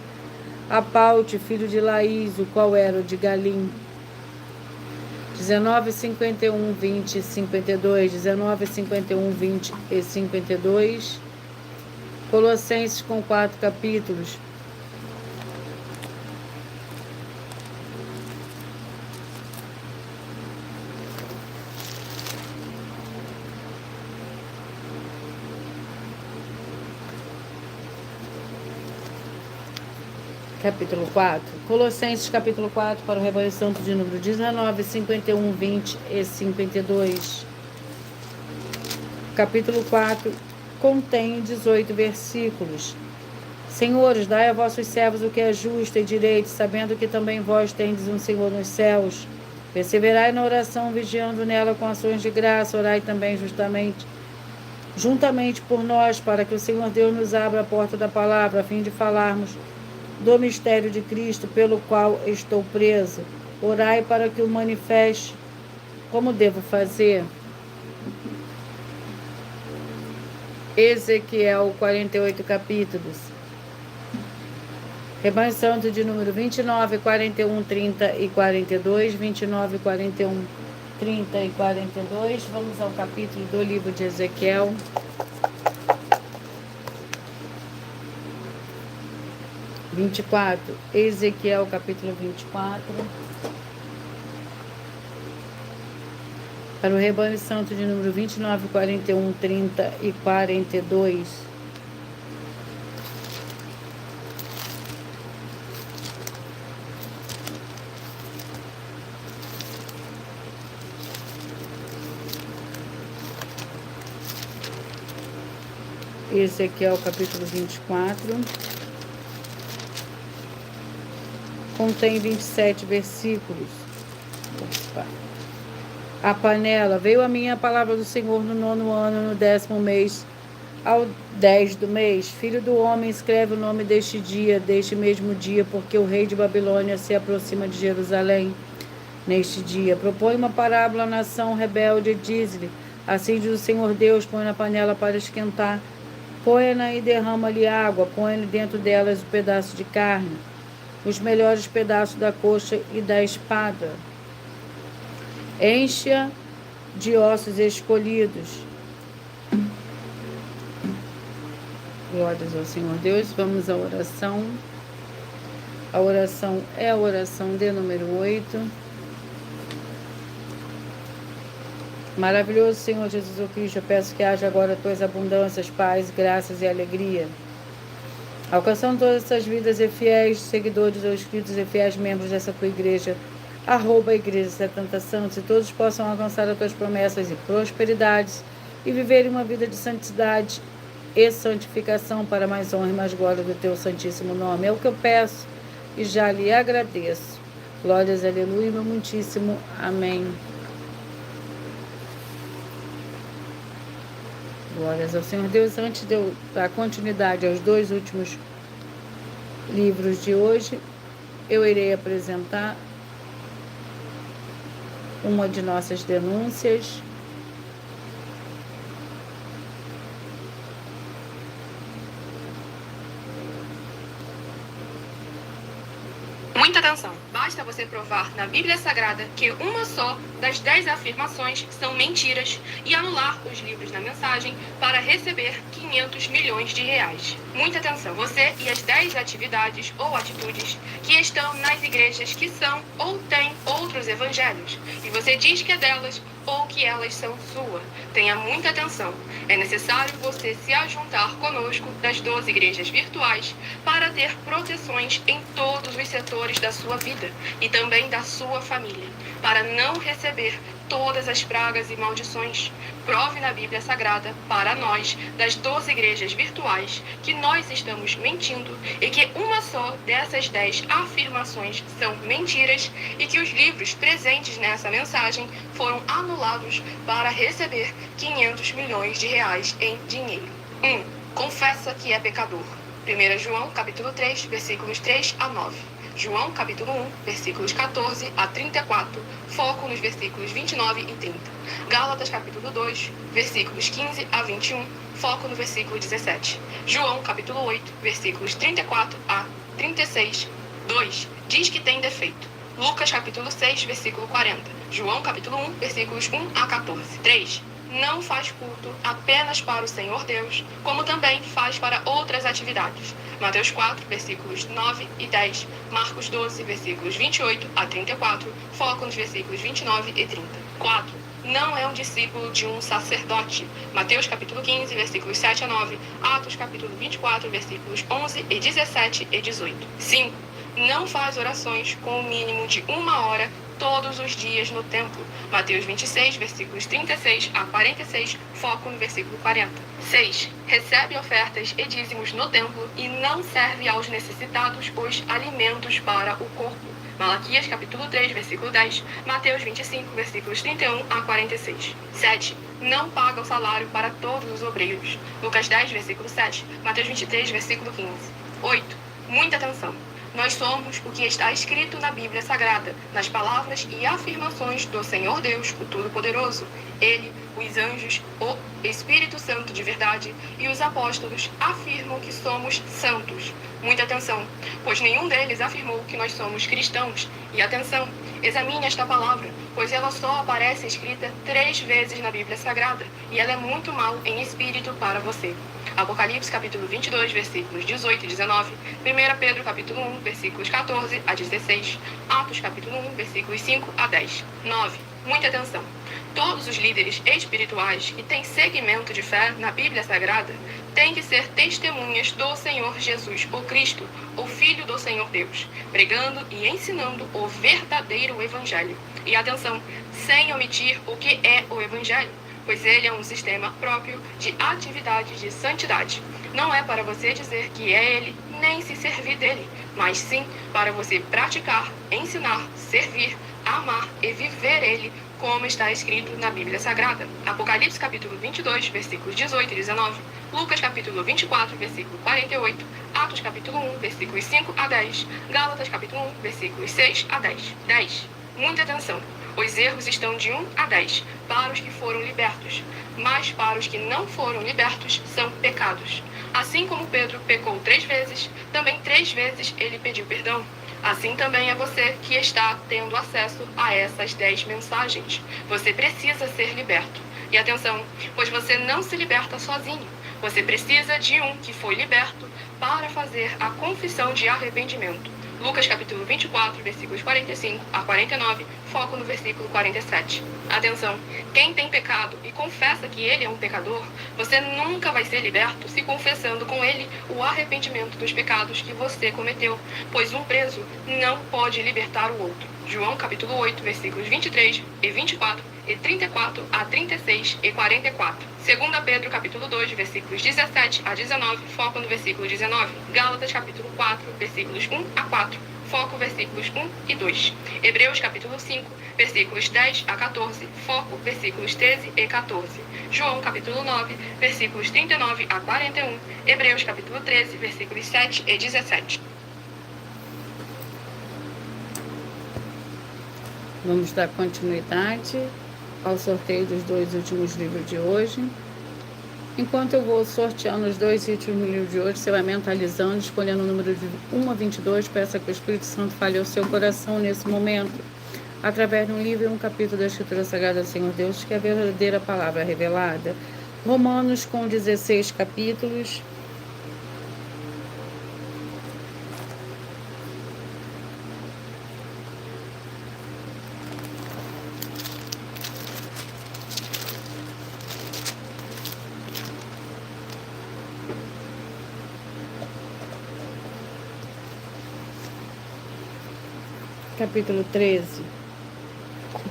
a Paute, filho de Laís, o qual era o de Galim. 19, 51, 20 e 52. 19, 51, 20 e 52. Colossenses com 4 capítulos. Capítulo 4. Colossenses, capítulo 4, para o rebanho santo de número 19, 51, 20 e 52. Capítulo 4 contém 18 versículos. Senhores, dai a vossos servos o que é justo e direito, sabendo que também vós tendes um Senhor nos céus. Perseverai na oração, vigiando nela com ações de graça. Orai também juntamente por nós, para que o Senhor Deus nos abra a porta da palavra, a fim de falarmos do mistério de Cristo, pelo qual estou preso. Orai para que o manifeste. Como devo fazer? Ezequiel, 48 capítulos. Rebanho santo de número 29, 41, 30 e 42. 29, 41, 30 e 42. Vamos ao capítulo do livro de Ezequiel. Ezequiel, capítulo 24. Para o rebanho santo de número 29, 41, 30 e 42. Ezequiel, capítulo 24. Contém 27 versículos. Opa. A panela. Veio a minha palavra do Senhor no 9º ano, no 10º mês, ao 10 do mês. Filho do homem, escreve o nome deste dia, deste mesmo dia, porque o rei de Babilônia se aproxima de Jerusalém. Neste dia, propõe uma parábola à nação rebelde e diz-lhe: assim diz o Senhor Deus, põe na panela para esquentar, põe-na e derrama-lhe água, põe-lhe dentro delas um pedaço de carne, os melhores pedaços da coxa e da espada. Enche-a de ossos escolhidos. Glórias ao Senhor Deus. Vamos à oração. A oração é a oração de número 8. Maravilhoso Senhor Jesus Cristo, eu peço que haja agora tuas abundâncias, paz, graças e alegria, alcançando todas essas vidas e fiéis seguidores ou inscritos e fiéis membros dessa tua igreja, @Igreja 70 Santos, e todos possam alcançar as tuas promessas e prosperidades e viverem uma vida de santidade e santificação para mais honra e mais glória do teu santíssimo nome. É o que eu peço e já lhe agradeço. Glórias, aleluia, meu muitíssimo amém. Glórias ao Senhor Deus. Antes de eu dar continuidade aos 2 últimos livros de hoje, eu irei apresentar uma de nossas denúncias. Muita atenção! Basta você provar na Bíblia Sagrada que uma só das 10 afirmações são mentiras e anular os livros na mensagem para receber 500 milhões de reais. Muita atenção! Você e as 10 atividades ou atitudes que estão nas igrejas que são ou têm outros evangelhos, e você diz que é delas ou que elas são sua. Tenha muita atenção. É necessário você se ajuntar conosco das 12 igrejas virtuais para ter proteções em todos os setores da sua vida e também da sua família, para não receber todas as pragas e maldições. Prove na Bíblia Sagrada para nós, das 12 igrejas virtuais, que nós estamos mentindo e que uma só dessas 10 afirmações são mentiras e que os livros presentes nessa mensagem foram anulados para receber 500 milhões de reais em dinheiro. 1. Confessa que é pecador. 1 João, capítulo 3, versículos 3 a 9. João, capítulo 1, versículos 14 a 34, foco nos versículos 29 e 30. Gálatas, capítulo 2, versículos 15 a 21, foco no versículo 17. João, capítulo 8, versículos 34 a 36, 2, diz que tem defeito. Lucas, capítulo 6, versículo 40. João, capítulo 1, versículos 1 a 14. 3. Não faz culto apenas para o Senhor Deus, como também faz para outras atividades. Mateus 4, versículos 9 e 10, Marcos 12, versículos 28 a 34, foco nos versículos 29 e 30. 4. Não é um discípulo de um sacerdote. Mateus capítulo 15, versículos 7 a 9, Atos capítulo 24, versículos 11 e 17 e 18. 5. Não faz orações com o mínimo de 1 hora todos os dias no templo. Mateus 26, versículos 36 a 46, foco no versículo 40. 6. Recebe ofertas e dízimos no templo e não serve aos necessitados os alimentos para o corpo. Malaquias capítulo 3, versículo 10, Mateus 25, versículos 31 a 46. 7. Não paga o salário para todos os obreiros. Lucas 10, versículo 7, Mateus 23, versículo 15. 8. Muita atenção! Nós somos o que está escrito na Bíblia Sagrada, nas palavras e afirmações do Senhor Deus, o Todo-Poderoso. Ele, os anjos, o Espírito Santo de verdade e os apóstolos afirmam que somos santos. Muita atenção, pois nenhum deles afirmou que nós somos cristãos. E atenção, examine esta palavra, pois ela só aparece escrita 3 vezes na Bíblia Sagrada, e ela é muito mal em espírito para você. Apocalipse capítulo 22, versículos 18 e 19, 1 Pedro capítulo 1, versículos 14 a 16, Atos capítulo 1, versículos 5 a 10. 9. Muita atenção! Todos os líderes espirituais que têm segmento de fé na Bíblia Sagrada têm que ser testemunhas do Senhor Jesus, o Cristo, o Filho do Senhor Deus, pregando e ensinando o verdadeiro Evangelho. E atenção, sem omitir o que é o Evangelho, pois ele é um sistema próprio de atividade de santidade. Não é para você dizer que é ele, nem se servir dele, mas sim para você praticar, ensinar, servir, amar e viver ele, como está escrito na Bíblia Sagrada. Apocalipse capítulo 22, versículos 18 e 19, Lucas capítulo 24, versículo 48, Atos capítulo 1, versículos 5 a 10, Gálatas capítulo 1, versículos 6 a 10. 10. Muita atenção! Os erros estão de 1 a 10 para os que foram libertos, mas para os que não foram libertos são pecados. Assim como Pedro pecou 3 vezes, também 3 vezes ele pediu perdão. Assim também é você que está tendo acesso a essas 10 mensagens. Você precisa ser liberto. E atenção, pois você não se liberta sozinho. Você precisa de um que foi liberto para fazer a confissão de arrependimento. Lucas capítulo 24, versículos 45 a 49, foco no versículo 47. Atenção, quem tem pecado e confessa que ele é um pecador, você nunca vai ser liberto se confessando com ele o arrependimento dos pecados que você cometeu, pois um preso não pode libertar o outro. João capítulo 8, versículos 23 e 24 e 34 a 36 e 44. 2 Pedro capítulo 2, versículos 17 a 19, foco no versículo 19. Gálatas capítulo 4, versículos 1 a 4, foco versículos 1 e 2. Hebreus capítulo 5, versículos 10 a 14, foco versículos 13 e 14. João capítulo 9, versículos 39 a 41. Hebreus capítulo 13, versículos 7 e 17. Vamos dar continuidade ao sorteio dos 2 últimos livros de hoje. Enquanto eu vou sorteando os 2 últimos livros de hoje, você vai mentalizando, escolhendo o número de 1 a 22. Peça que o Espírito Santo fale ao seu coração nesse momento, através de um livro e um capítulo da Escritura Sagrada do Senhor Deus, que é a verdadeira palavra revelada. Romanos com 16 capítulos. Capítulo 13.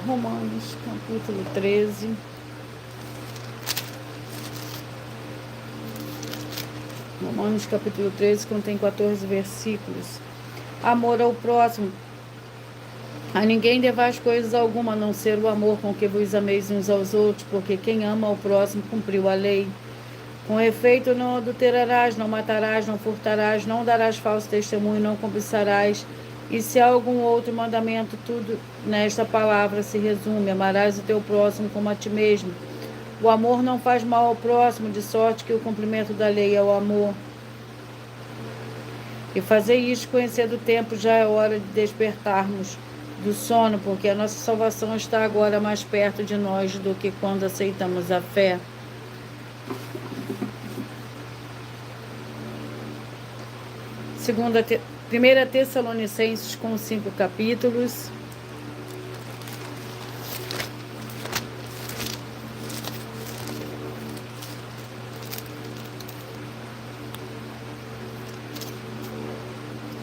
Romanos, capítulo 13. Romanos, capítulo 13, contém 14 versículos. Amor ao próximo. A ninguém devais coisas alguma, a não ser o amor com que vos ameis uns aos outros, porque quem ama ao próximo cumpriu a lei. Com efeito, não adulterarás, não matarás, não furtarás, não darás falso testemunho, não cobiçarás. E se há algum outro mandamento, tudo nesta palavra se resume: amarás o teu próximo como a ti mesmo. O amor não faz mal ao próximo, de sorte que o cumprimento da lei é o amor. E fazer isto conhecendo o tempo, já é hora de despertarmos do sono, porque a nossa salvação está agora mais perto de nós do que quando aceitamos a fé. Primeira Tessalonicenses com 5 capítulos.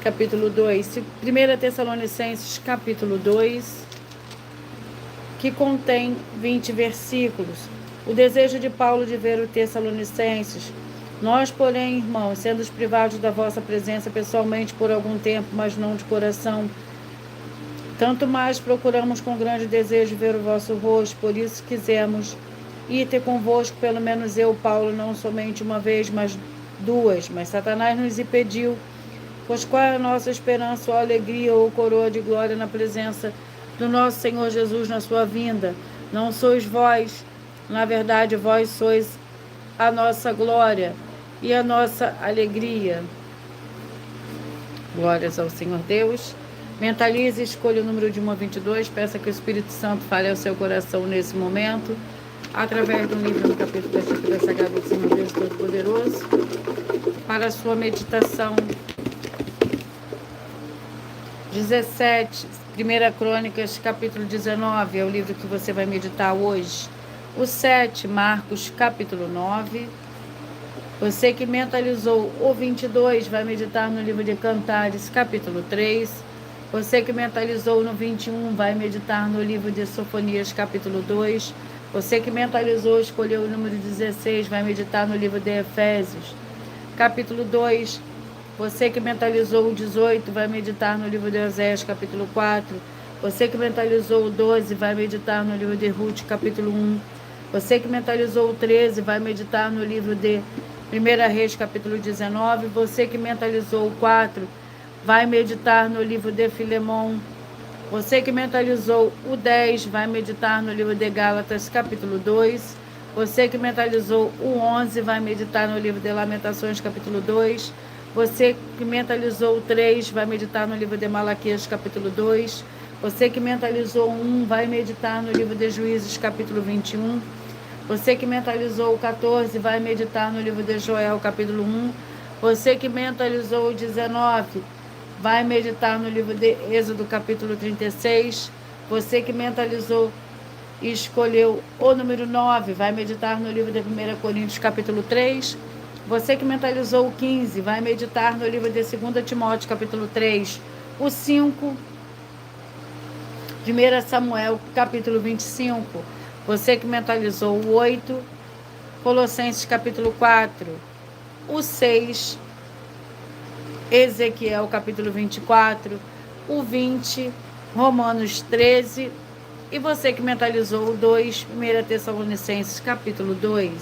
Capítulo 2. 1 Tessalonicenses capítulo 2, que contém 20 versículos. O desejo de Paulo de ver os Tessalonicenses. Nós, porém, irmãos, sendo privados da vossa presença pessoalmente por algum tempo, mas não de coração, tanto mais procuramos com grande desejo ver o vosso rosto, por isso quisemos ir ter convosco, pelo menos eu, Paulo, não somente uma vez, mas 2. Mas Satanás nos impediu, pois qual é a nossa esperança, ou alegria, ou coroa de glória na presença do nosso Senhor Jesus na sua vinda? Não sois vós, na verdade, vós sois a nossa glória e a nossa alegria. Glórias ao Senhor Deus. Mentalize e escolha o número de 1 a 22. Peça que o Espírito Santo fale ao seu coração nesse momento, através do livro do capítulo da Escritura Sagrada do Senhor Deus Todo-Poderoso, para a sua meditação. 17. 1 Crônicas, capítulo 19, é o livro que você vai meditar hoje. O 7, Marcos, capítulo 9. Você que mentalizou o 22, vai meditar no livro de Cantares, capítulo 3. Você que mentalizou no 21, vai meditar no livro de Sofonias, capítulo 2. Você que mentalizou, escolheu o número 16, vai meditar no livro de Efésios, capítulo 2. Você que mentalizou o 18, vai meditar no livro de Oséias, capítulo 4. Você que mentalizou o 12, vai meditar no livro de Ruth, capítulo 1. Você que mentalizou o 13, vai meditar no livro de 1 Reis, capítulo 19. Você que mentalizou o 4, vai meditar no livro de Filemão. Você que mentalizou o 10, vai meditar no livro de Gálatas, capítulo 2. Você que mentalizou o 11, vai meditar no livro de Lamentações, capítulo 2. Você que mentalizou o 3, vai meditar no livro de Malaquias, capítulo 2. Você que mentalizou o 1, vai meditar no livro de Juízes, capítulo 21. Você que mentalizou o 14, vai meditar no livro de Joel, capítulo 1. Você que mentalizou o 19, vai meditar no livro de Êxodo, capítulo 36. Você que mentalizou e escolheu o número 9, vai meditar no livro de 1 Coríntios, capítulo 3. Você que mentalizou o 15, vai meditar no livro de 2 Timóteo, capítulo 3. O 5, 1 Samuel, capítulo 25. Você que mentalizou o 8, Colossenses, capítulo 4. O 6, Ezequiel, capítulo 24. O 20, Romanos 13. E você que mentalizou o 2, 1 Tessalonicenses, capítulo 2.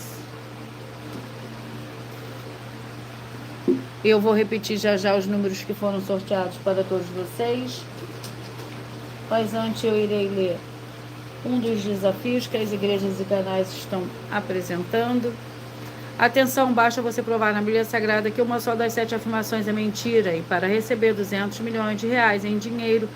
Eu vou repetir já os números que foram sorteados para todos vocês. Mas antes eu irei ler um dos desafios que as igrejas e canais estão apresentando. Atenção, basta você provar na Bíblia Sagrada que uma só das 7 afirmações é mentira, e para receber 200 milhões de reais em dinheiro,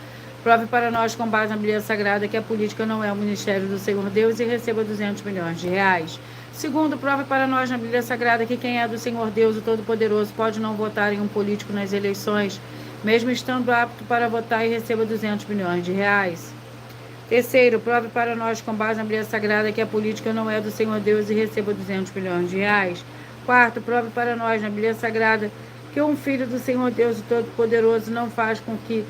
prove para nós com base na Bíblia Sagrada que a política não é o ministério do Senhor Deus e receba 200 milhões de reais. Segundo, prove para nós na Bíblia Sagrada que quem é do Senhor Deus, o Todo-Poderoso, pode não votar em um político nas eleições, mesmo estando apto para votar, e receba 200 milhões de reais. Terceiro, prove para nós com base na Bíblia Sagrada que a política não é do Senhor Deus e receba 200 milhões de reais. Quarto, prove para nós na Bíblia Sagrada que um filho do Senhor Deus, o Todo-Poderoso, não faz com que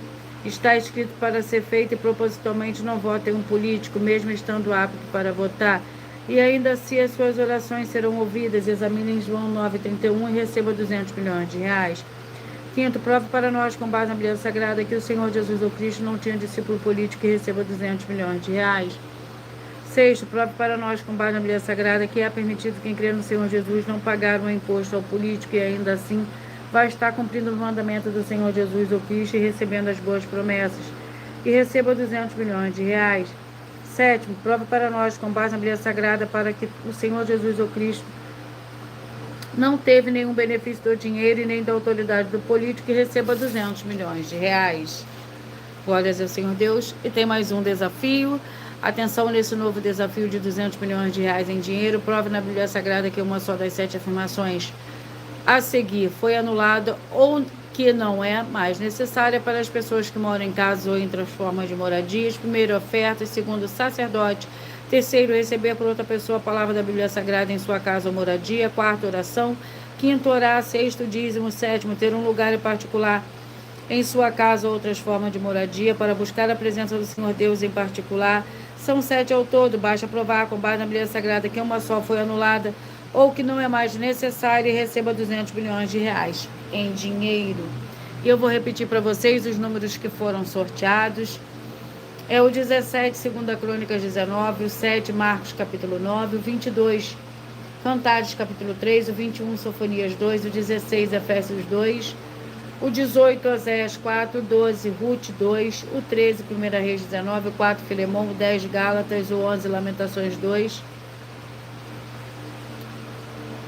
está escrito para ser feito e propositalmente não vota em um político, mesmo estando apto para votar. E ainda assim as suas orações serão ouvidas. Examine em João 9,31 e receba 200 milhões de reais. Quinto, prove para nós, com base na Bíblia Sagrada, que o Senhor Jesus ou Cristo não tinha discípulo político que receba 200 milhões de reais. Sexto, prove para nós, com base na Bíblia Sagrada, que é permitido quem crê no Senhor Jesus não pagar um imposto ao político e ainda assim vai estar cumprindo o mandamento do Senhor Jesus ou Cristo e recebendo as boas promessas, e receba 200 milhões de reais. Sétimo, prove para nós, com base na Bíblia Sagrada, para que o Senhor Jesus ou Cristo não teve nenhum benefício do dinheiro e nem da autoridade do político, e receba 200 milhões de reais. Glórias ao Senhor Deus. E tem mais um desafio. Atenção nesse novo desafio de 200 milhões de reais em dinheiro. Prove na Bíblia Sagrada que uma só das 7 afirmações a seguir foi anulada ou que não é mais necessária para as pessoas que moram em casas ou em outras formas de moradias. Primeiro, oferta. Segundo, sacerdote. Terceiro, receber por outra pessoa a palavra da Bíblia Sagrada em sua casa ou moradia. Quarto, oração. Quinto, orar. Sexto, dízimo. Sétimo, ter um lugar em particular em sua casa ou outras formas de moradia para buscar a presença do Senhor Deus em particular. São 7 ao todo. Basta provar com base na Bíblia Sagrada que uma só foi anulada ou que não é mais necessária, e receba 200 milhões de reais em dinheiro. E eu vou repetir para vocês os números que foram sorteados. É o 17, 2 Crônicas 19, o 7, Marcos capítulo 9, o 22, Cantares capítulo 3, o 21, Sofonias 2, o 16, Efésios 2, o 18, Oséias 4, o 12, Ruth 2, o 13, 1 Reis 19, o 4, Filemão, o 10, Gálatas, o 11, Lamentações 2,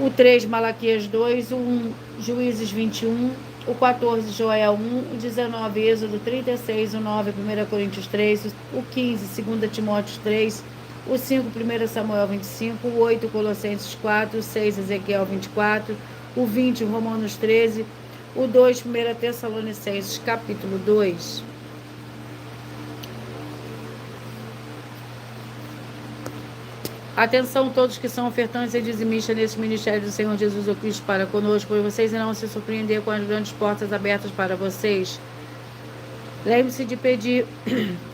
o 3, Malaquias 2, o 1, Juízes 21, o 14, Joel 1, o 19, Êxodo 36, o 9, 1 Coríntios 3, o 15, 2 Timóteo 3, o 5, 1 Samuel 25, o 8, Colossenses 4, o 6, Ezequiel 24, o 20, Romanos 13, o 2, 1 Tessalonicenses capítulo 2. Atenção todos que são ofertantes e dizimistas nesse ministério do Senhor Jesus o Cristo para conosco, pois vocês irão se surpreender com as grandes portas abertas para vocês. Lembre-se de pedir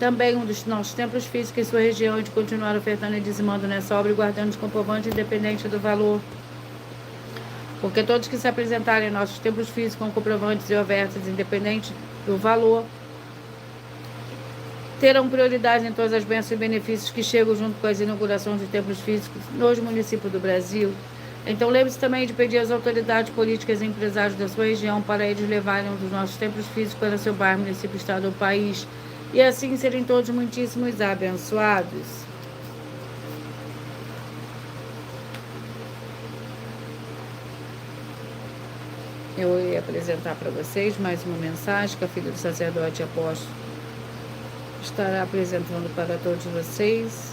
também um dos nossos templos físicos em sua região e de continuar ofertando e dizimando nessa obra e guardando os comprovantes independente do valor. Porque todos que se apresentarem em nossos templos físicos com comprovantes e ofertas independente do valor terão prioridade em todas as bênçãos e benefícios que chegam junto com as inaugurações de templos físicos nos municípios do Brasil. Então lembre-se também de pedir às autoridades políticas e empresários da sua região para eles levarem um dos nossos templos físicos para seu bairro, município, estado ou país, e assim serem todos muitíssimos abençoados. Eu irei apresentar para vocês mais uma mensagem que a filha do sacerdote e apóstolo estará apresentando para todos vocês.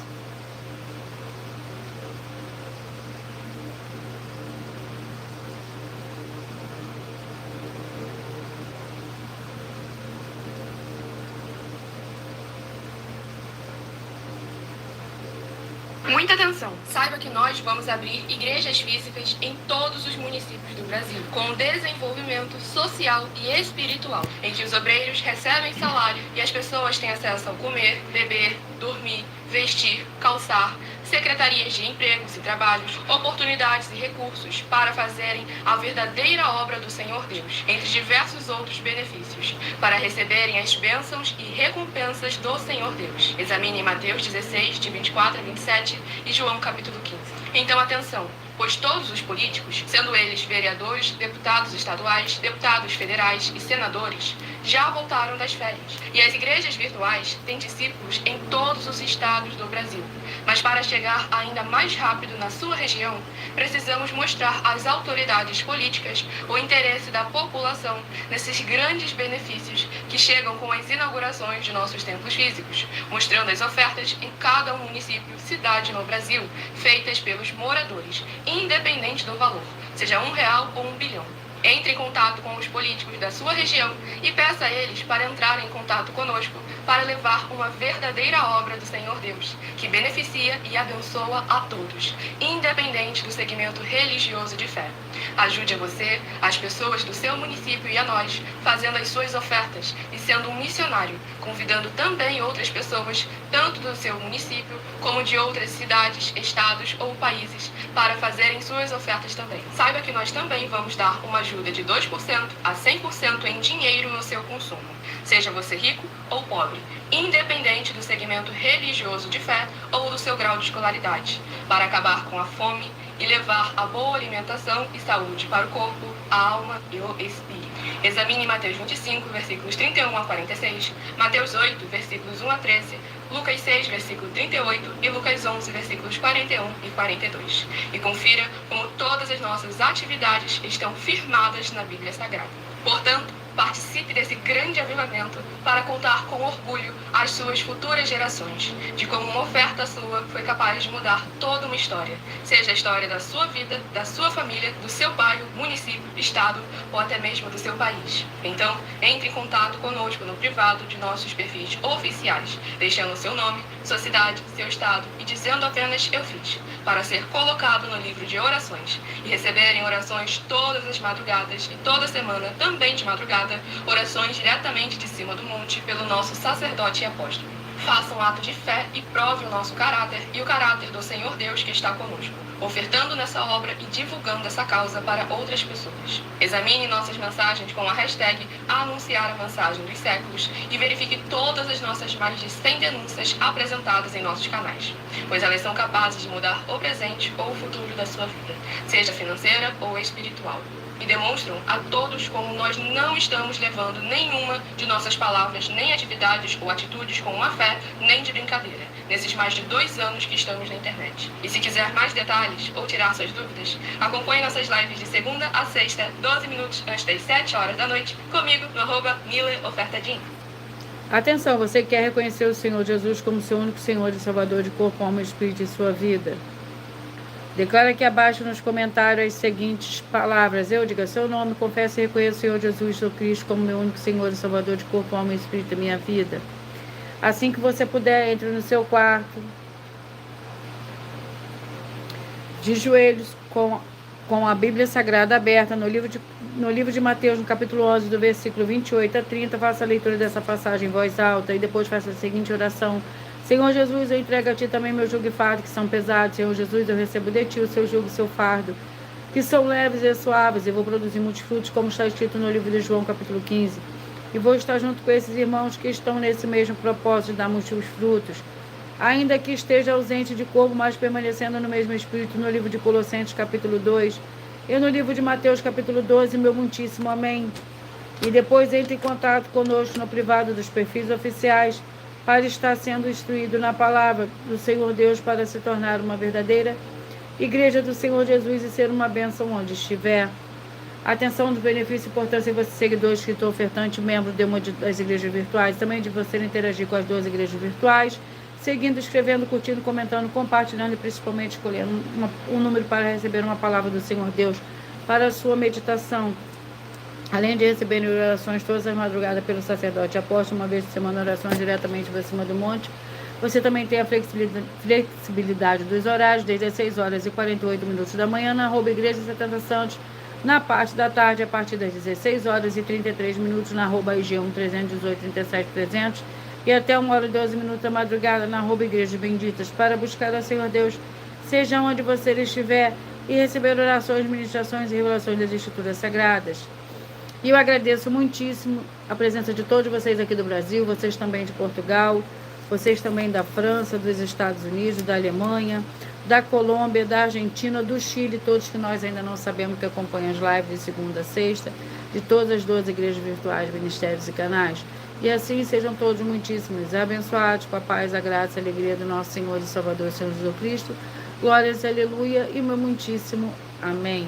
Muita atenção! Saiba que nós vamos abrir igrejas físicas em todos os municípios do Brasil, com desenvolvimento social e espiritual, em que os obreiros recebem salário e as pessoas têm acesso ao comer, beber, dormir, vestir, calçar, secretarias de empregos e trabalhos, oportunidades e recursos para fazerem a verdadeira obra do Senhor Deus, entre diversos outros benefícios, para receberem as bênçãos e recompensas do Senhor Deus. Examine Mateus 16, de 24 a 27 e João capítulo 15. Então atenção! Pois todos os políticos, sendo eles vereadores, deputados estaduais, deputados federais e senadores, já voltaram das férias. E as igrejas virtuais têm discípulos em todos os estados do Brasil. Mas para chegar ainda mais rápido na sua região, precisamos mostrar às autoridades políticas o interesse da população nesses grandes benefícios que chegam com as inaugurações de nossos templos físicos, mostrando as ofertas em cada município, cidade no Brasil, feitas pelos moradores, independente do valor, seja R$1 ou 1 bilhão. Entre em contato com os políticos da sua região e peça a eles para entrarem em contato conosco para levar uma verdadeira obra do Senhor Deus, que beneficia e abençoa a todos, independente do segmento religioso de fé. Ajude a você, as pessoas do seu município e a nós, fazendo as suas ofertas e sendo um missionário, convidando também outras pessoas, tanto do seu município como de outras cidades, estados ou países, para fazerem suas ofertas também. Saiba que nós também vamos dar uma ajuda de 2% a 100% em dinheiro no seu consumo, seja você rico ou pobre, independente do segmento religioso de fé ou do seu grau de escolaridade, para acabar com a fome e levar a boa alimentação e saúde para o corpo, a alma e o espírito. Examine Mateus 25, versículos 31 a 46, Mateus 8, versículos 1 a 13, Lucas 6, versículo 38 e Lucas 11, versículos 41 e 42. E confira como todas as nossas atividades estão firmadas na Bíblia Sagrada. Portanto, participe desse grande avivamento para contar com orgulho às suas futuras gerações, de como uma oferta sua foi capaz de mudar toda uma história, seja a história da sua vida, da sua família, do seu bairro, município, estado ou até mesmo do seu país. Então, entre em contato conosco no privado de nossos perfis oficiais, deixando seu nome, sua cidade, seu estado e dizendo apenas "eu fiz", para ser colocado no livro de orações e receberem orações todas as madrugadas e toda semana, também de madrugada, orações diretamente de cima do monte pelo nosso sacerdote e apóstolo. Faça um ato de fé e prove o nosso caráter e o caráter do Senhor Deus que está conosco, ofertando nessa obra e divulgando essa causa para outras pessoas. Examine nossas mensagens com a hashtag #anunciar a mensagem dos séculos e verifique todas as nossas mais de 100 denúncias apresentadas em nossos canais, pois elas são capazes de mudar o presente ou o futuro da sua vida, seja financeira ou espiritual. E demonstram a todos como nós não estamos levando nenhuma de nossas palavras, nem atividades ou atitudes com má fé, nem de brincadeira, nesses mais de 2 anos que estamos na internet. E se quiser mais detalhes ou tirar suas dúvidas, acompanhe nossas lives de segunda a sexta, 12 minutos antes das 7 horas da noite, comigo no @MileOfertaDin. Atenção, você quer reconhecer o Senhor Jesus como seu único Senhor e Salvador de corpo, alma e espírito em sua vida? Declara aqui abaixo nos comentários as seguintes palavras. Eu diga seu nome, confesso e reconheço o Senhor Jesus Cristo como meu único Senhor e Salvador de corpo, alma e espírito da minha vida. Assim que você puder, entre no seu quarto, de joelhos, com a Bíblia Sagrada aberta no livro de Mateus, no capítulo 11, do versículo 28 a 30, faça a leitura dessa passagem em voz alta e depois faça a seguinte oração. Senhor Jesus, eu entrego a Ti também meu jugo e fardo, que são pesados. Senhor Jesus, eu recebo de Ti o seu jugo e o seu fardo, que são leves e suaves, e vou produzir muitos frutos, como está escrito no livro de João, capítulo 15. E vou estar junto com esses irmãos que estão nesse mesmo propósito de dar muitos frutos, ainda que esteja ausente de corpo, mas permanecendo no mesmo espírito, no livro de Colossenses, capítulo 2, e no livro de Mateus, capítulo 12, meu muitíssimo amém. E depois entre em contato conosco no privado dos perfis oficiais, para estar sendo instruído na palavra do Senhor Deus, para se tornar uma verdadeira igreja do Senhor Jesus e ser uma bênção onde estiver. Atenção dos benefícios e importância de você, seguidor, escritor, ofertante, membro de uma das igrejas virtuais, também de você interagir com as 2 igrejas virtuais, seguindo, escrevendo, curtindo, comentando, compartilhando e principalmente escolhendo um número para receber uma palavra do Senhor Deus para a sua meditação. Além de receberem orações todas as madrugadas pelo sacerdote apóstolo, uma vez por semana, orações diretamente para cima do monte, Você também tem a flexibilidade dos horários, desde as 6 horas e 48 minutos da manhã, na @Igreja 70 Santos, na parte da tarde, a partir das 16 horas e 33 minutos, na @IG1 318 37 300, e até 1 hora e 12 minutos da madrugada, na @Igrejas Benditas, para buscar ao Senhor Deus, seja onde você estiver, e receber orações, ministrações e revelações das Escrituras Sagradas. E eu agradeço muitíssimo a presença de todos vocês aqui do Brasil, vocês também de Portugal, vocês também da França, dos Estados Unidos, da Alemanha, da Colômbia, da Argentina, do Chile, todos que nós ainda não sabemos, que acompanham as lives de segunda a sexta, de todas as 12 igrejas virtuais, ministérios e canais. E assim sejam todos muitíssimos abençoados com a paz, a graça e a alegria do nosso Senhor e Salvador, Senhor Jesus Cristo. Glórias, aleluia, e meu muitíssimo amém.